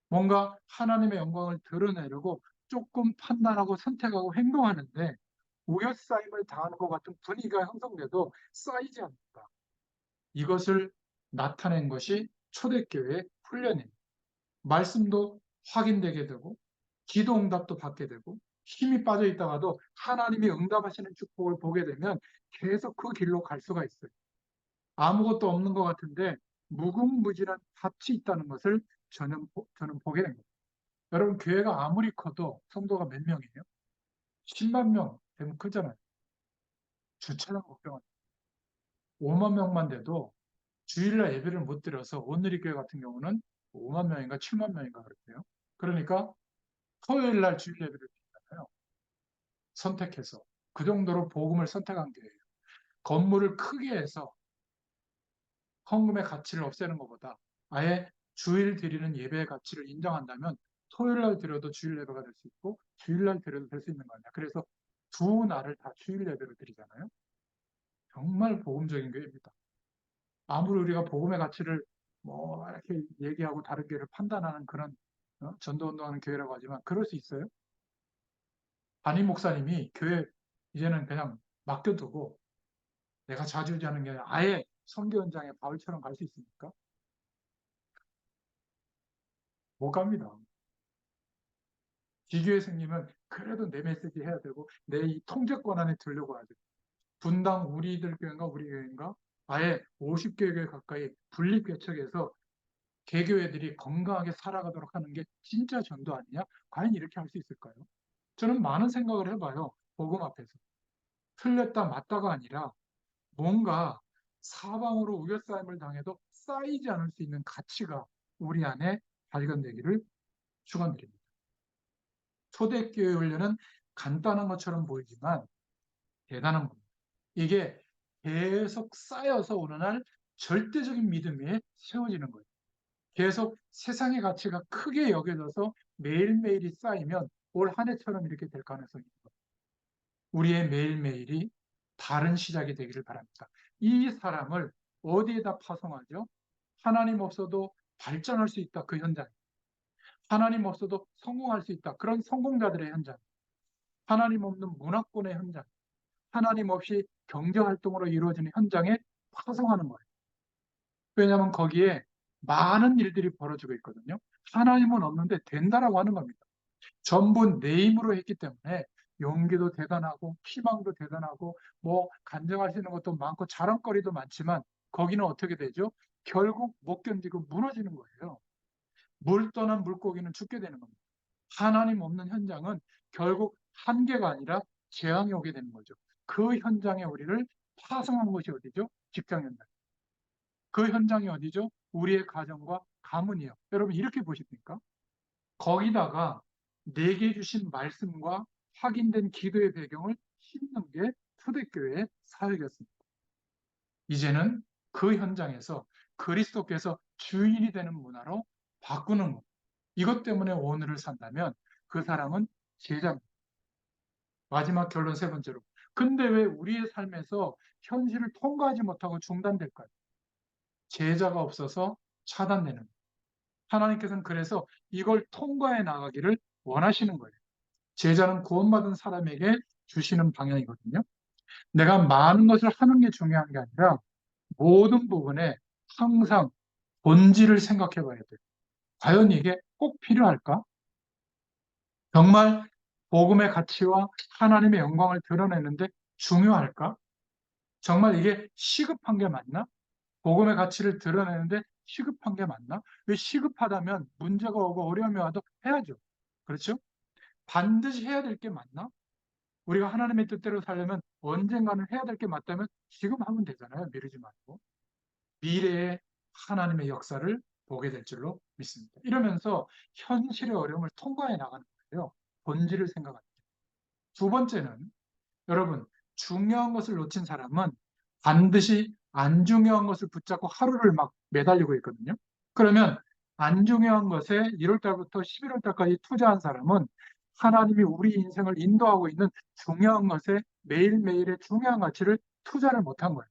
뭔가 하나님의 영광을 드러내려고 조금 판단하고 선택하고 행동하는데 우겨싸임을 당하는 것 같은 분위기가 형성돼도 쌓이지 않는다. 이것을 나타낸 것이 초대교회의 훈련입니다. 말씀도 확인되게 되고 기도 응답도 받게 되고 힘이 빠져 있다가도 하나님이 응답하시는 축복을 보게 되면 계속 그 길로 갈 수가 있어요. 아무것도 없는 것 같은데 무궁무진한 밭이 있다는 것을 저는 보게 됩니다. 여러분, 교회가 아무리 커도 성도가 몇 명이에요? 10만 명 되면 크잖아요. 주차장 걱정은 5만 명만 돼도 주일날 예배를 못 드려서 온누리교회 같은 경우는 5만 명인가 7만 명인가 그렇대요. 그러니까 토요일 날 주일 예배를 드리잖아요. 선택해서. 그 정도로 복음을 선택한 교회예요. 건물을 크게 해서 헌금의 가치를 없애는 것보다 아예 주일 드리는 예배의 가치를 인정한다면 토요일 날 드려도 주일 예배가 될 수 있고 주일 날 드려도 될 수 있는 거 아니야. 그래서 두 날을 다 주일 예배로 드리잖아요. 정말 복음적인 교회입니다. 아무리 우리가 복음의 가치를 뭐 이렇게 얘기하고 다른 교회를 판단하는 그런 전도운동하는 교회라고 하지만 그럴 수 있어요? 담임 목사님이 교회 이제는 그냥 맡겨두고 내가 좌지우지하는 게 아니라 아예 선교 현장에 바울처럼 갈 수 있습니까? 못 갑니다. 기교회 생기면 그래도 내 메시지 해야 되고 내 이 통제권 안에 들려고 하죠. 분당 우리들 교회인가 우리 교회인가 아예 50개 가까이 분립 개척해서 개교회들이 건강하게 살아가도록 하는 게 진짜 전도 아니냐? 과연 이렇게 할 수 있을까요? 저는 많은 생각을 해봐요. 복음 앞에서. 틀렸다 맞다가 아니라 뭔가 사방으로 우겨싸임을 당해도 쌓이지 않을 수 있는 가치가 우리 안에 발견되기를 축원드립니다. 초대교회 훈련은 간단한 것처럼 보이지만 대단한 겁니다. 이게 계속 쌓여서 어느 날 절대적인 믿음 위에 세워지는 거예요. 계속 세상의 가치가 크게 여겨져서 매일매일이 쌓이면 올 한 해처럼 이렇게 될 가능성이 있는 거예요. 우리의 매일매일이 다른 시작이 되기를 바랍니다. 이 사람을 어디에다 파송하죠? 하나님 없어도 발전할 수 있다. 그 현장. 하나님 없어도 성공할 수 있다. 그런 성공자들의 현장. 하나님 없는 문화권의 현장. 하나님 없이 경제활동으로 이루어지는 현장에 파송하는 거예요. 왜냐하면 거기에 많은 일들이 벌어지고 있거든요. 하나님은 없는데 된다라고 하는 겁니다. 전부 내 힘으로 했기 때문에 용기도 대단하고 희망도 대단하고 뭐 간증할 수 있는 것도 많고 자랑거리도 많지만 거기는 어떻게 되죠? 결국 못 견디고 무너지는 거예요. 물 떠난 물고기는 죽게 되는 겁니다. 하나님 없는 현장은 결국 한계가 아니라 재앙이 오게 되는 거죠. 그 현장에 우리를 파송한 것이 어디죠? 직장 현장. 그 현장이 어디죠? 우리의 가정과 가문이요. 여러분 이렇게 보십니까? 거기다가 내게 주신 말씀과 확인된 기도의 배경을 심는 게 초대교회의 사역이었습니다. 이제는 그 현장에서 그리스도께서 주인이 되는 문화로 바꾸는 것. 이것 때문에 오늘을 산다면 그 사람은 제자입니다. 마지막 결론 세 번째로. 근데 왜 우리의 삶에서 현실을 통과하지 못하고 중단될까요? 제자가 없어서 차단되는 거예요. 하나님께서는 그래서 이걸 통과해 나가기를 원하시는 거예요. 제자는 구원받은 사람에게 주시는 방향이거든요. 내가 많은 것을 하는 게 중요한 게 아니라 모든 부분에 항상 본질을 생각해 봐야 돼요. 과연 이게 꼭 필요할까? 정말 복음의 가치와 하나님의 영광을 드러내는데 중요할까? 정말 이게 시급한 게 맞나? 복음의 가치를 드러내는데 시급한 게 맞나? 왜 시급하다면 문제가 오고 어려움이 와도 해야죠. 그렇죠? 반드시 해야 될 게 맞나? 우리가 하나님의 뜻대로 살려면 언젠가는 해야 될 게 맞다면 지금 하면 되잖아요. 미루지 말고. 미래에 하나님의 역사를 보게 될 줄로 믿습니다. 이러면서 현실의 어려움을 통과해 나가는 거예요. 본질을 생각합니다. 두 번째는 여러분, 중요한 것을 놓친 사람은 반드시 안 중요한 것을 붙잡고 하루를 막 매달리고 있거든요. 그러면 안 중요한 것에 1월 달부터 11월 달까지 투자한 사람은 하나님이 우리 인생을 인도하고 있는 중요한 것에 매일매일의 중요한 가치를 투자를 못한 거예요.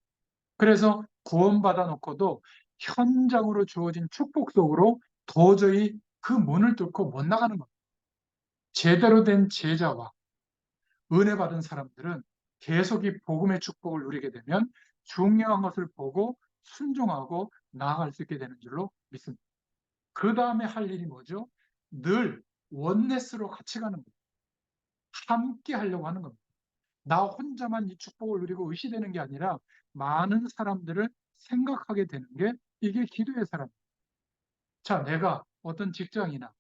그래서 구원받아 놓고도 현장으로 주어진 축복 속으로 도저히 그 문을 뚫고 못 나가는 겁니다. 제대로 된 제자와 은혜 받은 사람들은 계속 이 복음의 축복을 누리게 되면 중요한 것을 보고 순종하고 나아갈 수 있게 되는 줄로 믿습니다. 그 다음에 할 일이 뭐죠? 늘 원네스로 같이 가는 겁니다. 함께 하려고 하는 겁니다. 나 혼자만 이 축복을 누리고 의시되는 게 아니라 많은 사람들을 생각하게 되는 게 이게 기도의 사람입니다. 자, 내가 어떤 직장이나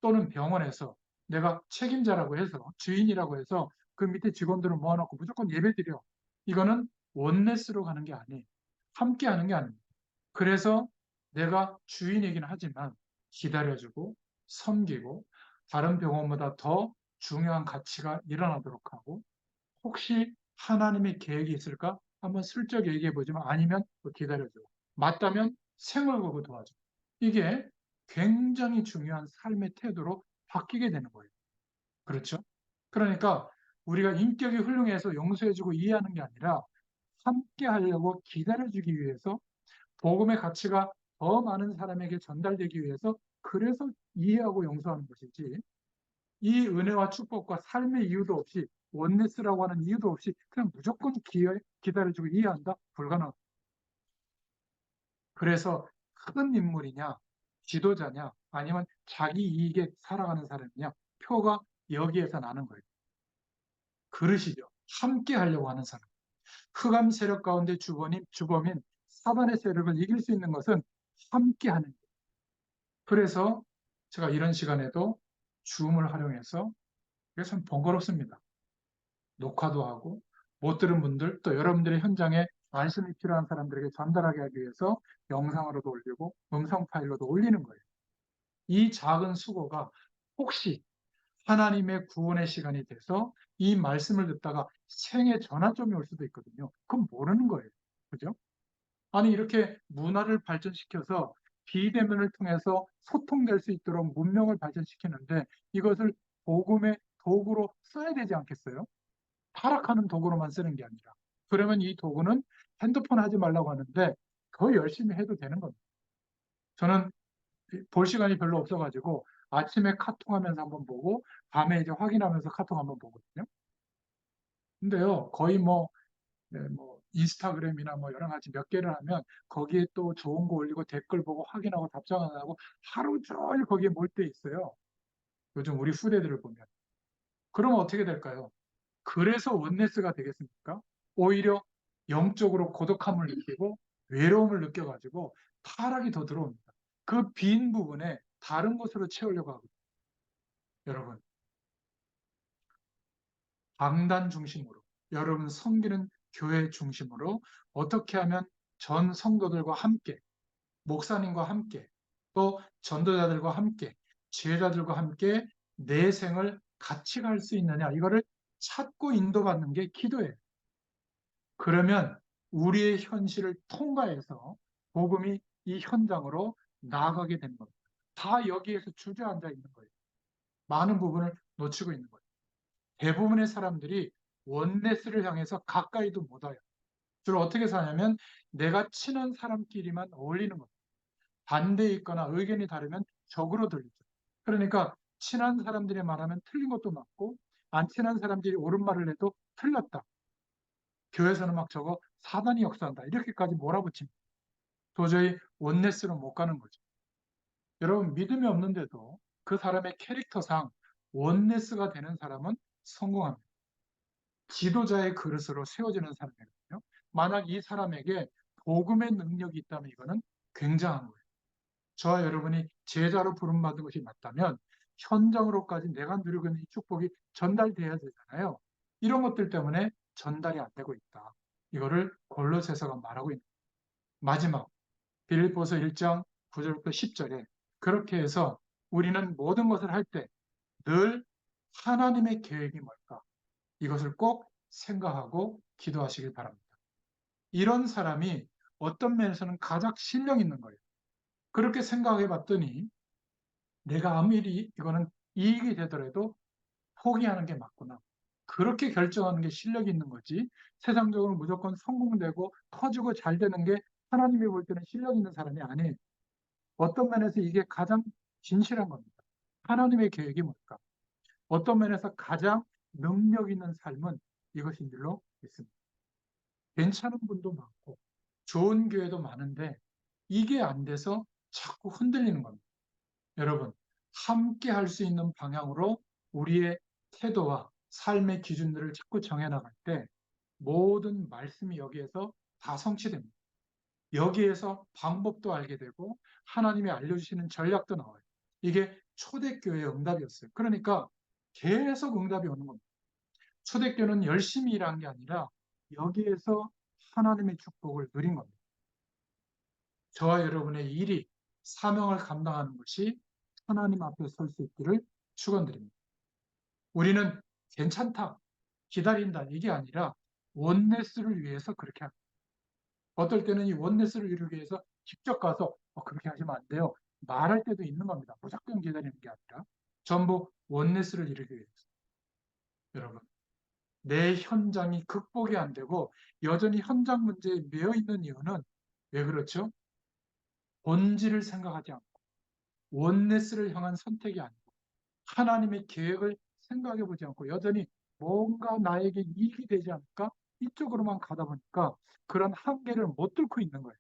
또는 병원에서 내가 책임자라고 해서 주인이라고 해서 그 밑에 직원들을 모아놓고 무조건 예배드려. 이거는 원네스로 가는 게 아니에요. 함께 하는 게 아닙니다. 그래서 내가 주인이긴 하지만 기다려주고 섬기고 다른 병원보다 더 중요한 가치가 일어나도록 하고 혹시 하나님의 계획이 있을까? 한번 슬쩍 얘기해 보지만 아니면 기다려줘. 맞다면 생을 걸고 도와줘. 이게 굉장히 중요한 삶의 태도로 바뀌게 되는 거예요. 그렇죠? 그러니까 우리가 인격이 훌륭해서 용서해주고 이해하는 게 아니라 함께 하려고 기다려주기 위해서 복음의 가치가 더 많은 사람에게 전달되기 위해서 그래서 이해하고 용서하는 것이지 이 은혜와 축복과 삶의 이유도 없이 원네스라고 하는 이유도 없이 그냥 무조건 기다려주고 이해한다? 불가능. 그래서 큰 인물이냐, 지도자냐, 아니면 자기 이익에 살아가는 사람이냐, 표가 여기에서 나는 거예요. 그러시죠. 함께 하려고 하는 사람. 흑암 세력 가운데 주범인 사단의 세력을 이길 수 있는 것은 함께 하는 거예요. 그래서 제가 이런 시간에도 줌을 활용해서 이게 참 번거롭습니다. 녹화도 하고 못 들은 분들 또 여러분들의 현장에 말씀이 필요한 사람들에게 전달하게 하기 위해서 영상으로도 올리고 음성 파일로도 올리는 거예요. 이 작은 수고가 혹시 하나님의 구원의 시간이 돼서 이 말씀을 듣다가 생애 전환점이 올 수도 있거든요. 그건 모르는 거예요. 그죠? 아니 이렇게 문화를 발전시켜서 비대면을 통해서 소통될 수 있도록 문명을 발전시키는데 이것을 복음의 도구로 써야 되지 않겠어요? 타락하는 도구로만 쓰는 게 아니라. 그러면 이 도구는 핸드폰 하지 말라고 하는데 더 열심히 해도 되는 겁니다. 저는 볼 시간이 별로 없어가지고 아침에 카톡하면서 한번 보고 밤에 이제 확인하면서 카톡 한번 보거든요. 근데요, 거의 뭐, 네, 뭐 인스타그램이나 뭐 여러 가지 몇 개를 하면 거기에 또 좋은 거 올리고 댓글 보고 확인하고 답장 안 하고 하루 종일 거기에 몰두해 있어요. 요즘 우리 후대들을 보면. 그러면 어떻게 될까요? 그래서 원네스가 되겠습니까? 오히려 영적으로 고독함을 느끼고 외로움을 느껴가지고 타락이 더 들어옵니다. 그 빈 부분에 다른 것으로 채우려고 하거든요. 여러분, 강단 중심으로, 여러분 섬기는 교회 중심으로 어떻게 하면 전 성도들과 함께, 목사님과 함께, 또 전도자들과 함께, 지혜자들과 함께 내 생을 같이 갈 수 있느냐, 이거를 찾고 인도받는 게 기도예요. 그러면 우리의 현실을 통과해서 복음이 이 현장으로 나아가게 되는 겁니다. 다 여기에서 주저앉아 있는 거예요. 많은 부분을 놓치고 있는 거예요. 대부분의 사람들이 원네스를 향해서 가까이도 못 와요. 주로 어떻게 사냐면 내가 친한 사람끼리만 어울리는 겁니다. 반대에 있거나 의견이 다르면 적으로 들리죠. 그러니까 친한 사람들이 말하면 틀린 것도 맞고 안 친한 사람들이 옳은 말을 해도 틀렸다. 교회에서는 막 저거 사단이 역사한다. 이렇게까지 몰아붙입니다. 도저히 원네스로 못 가는 거죠. 여러분 믿음이 없는데도 그 사람의 캐릭터상 원네스가 되는 사람은 성공합니다. 지도자의 그릇으로 세워지는 사람이거든요. 만약 이 사람에게 복음의 능력이 있다면 이거는 굉장한 거예요. 저와 여러분이 제자로 부름받은 것이 맞다면 현장으로까지 내가 누리고 있는 이 축복이 전달돼야 되잖아요. 이런 것들 때문에 전달이 안 되고 있다. 이거를 골로새서가 말하고 있는 마지막 빌립보서 1장 9절부터 10절에 그렇게 해서 우리는 모든 것을 할 때 늘 하나님의 계획이 뭘까? 이것을 꼭 생각하고 기도하시길 바랍니다. 이런 사람이 어떤 면에서는 가장 실력 있는 거예요. 그렇게 생각해 봤더니 내가 아무리 이거는 이익이 되더라도 포기하는 게 맞구나. 그렇게 결정하는 게 실력이 있는 거지. 세상적으로 무조건 성공되고 터지고 잘 되는 게 하나님이 볼 때는 실력 있는 사람이 아니에요. 어떤 면에서 이게 가장 진실한 겁니다. 하나님의 계획이 뭘까? 어떤 면에서 가장 능력 있는 삶은 이것인 줄로 믿습니다. 괜찮은 분도 많고 좋은 교회도 많은데 이게 안 돼서 자꾸 흔들리는 겁니다. 여러분, 함께 할 수 있는 방향으로 우리의 태도와 삶의 기준들을 자꾸 정해나갈 때 모든 말씀이 여기에서 다 성취됩니다. 여기에서 방법도 알게 되고 하나님이 알려주시는 전략도 나와요. 이게 초대교회의 응답이었어요. 그러니까 계속 응답이 오는 겁니다. 초대교회는 열심히 일한 게 아니라 여기에서 하나님의 축복을 누린 겁니다. 저와 여러분의 일이 사명을 감당하는 것이 하나님 앞에 설 수 있기를 축원드립니다. 우리는 괜찮다, 기다린다 이게 아니라 원네스를 위해서 그렇게 합니다. 어떨 때는 이 원네스를 이루기 위해서 직접 가서 그렇게 하시면 안 돼요. 말할 때도 있는 겁니다. 무조건 기다리는 게 아니라 전부 원네스를 이루기 위해서. 여러분, 내 현장이 극복이 안 되고 여전히 현장 문제에 매여 있는 이유는 왜 그렇죠? 본질을 생각하지 않고 원네스를 향한 선택이 아니고 하나님의 계획을 생각해 보지 않고 여전히 뭔가 나에게 이익이 되지 않을까? 이쪽으로만 가다 보니까 그런 한계를 못 뚫고 있는 거예요.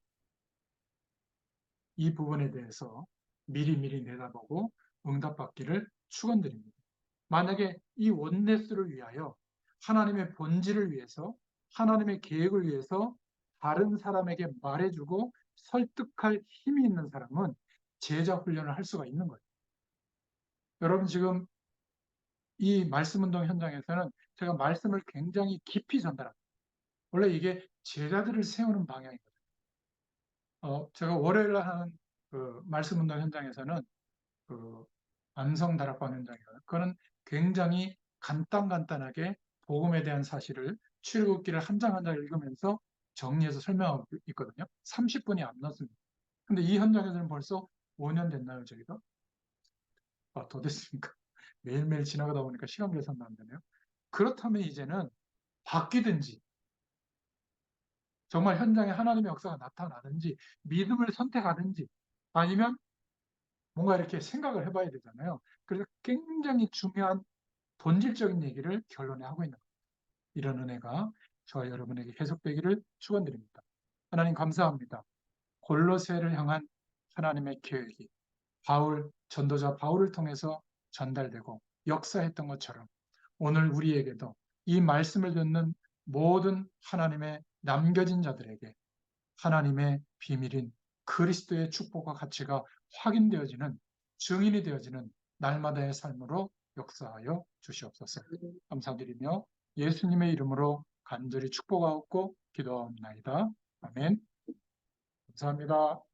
이 부분에 대해서 미리미리 내다보고 응답받기를 축원드립니다. 만약에 이 원네스를 위하여 하나님의 본질을 위해서 하나님의 계획을 위해서 다른 사람에게 말해주고 설득할 힘이 있는 사람은 제자 훈련을 할 수가 있는 거예요. 여러분 지금 이 말씀 운동 현장에서는 제가 말씀을 굉장히 깊이 전달합니다. 원래 이게 제자들을 세우는 방향이거든요. 제가 월요일 하는 그 말씀 운동 현장에서는 그 안성 다락방 현장이거든요. 그거는 굉장히 간단하게 복음에 대한 사실을 출애굽기를 한 장 한 장 읽으면서 정리해서 설명하고 있거든요. 30분이 안 넘습니다. 근데 이 현장에서는 벌써 5년 됐나요, 저희가? 더 됐습니까? 매일매일 지나가다 보니까 시간 계산도 안 되네요. 그렇다면 이제는 바뀌든지 정말 현장에 하나님의 역사가 나타나든지 믿음을 선택하든지 아니면 뭔가 이렇게 생각을 해봐야 되잖아요. 그래서 굉장히 중요한 본질적인 얘기를 결론에 하고 있는 겁니다. 이런 은혜가 저와 여러분에게 계속되기를 축원드립니다. 하나님 감사합니다. 골로새를 향한 하나님의 계획이 전도자 바울을 통해서 전달되고 역사했던 것처럼 오늘 우리에게도 이 말씀을 듣는 모든 하나님의 남겨진 자들에게 하나님의 비밀인 그리스도의 축복과 가치가 확인되어지는 증인이 되어지는 날마다의 삶으로 역사하여 주시옵소서. 감사드리며 예수님의 이름으로 간절히 축복하옵고 기도하옵나이다. 아멘. 감사합니다.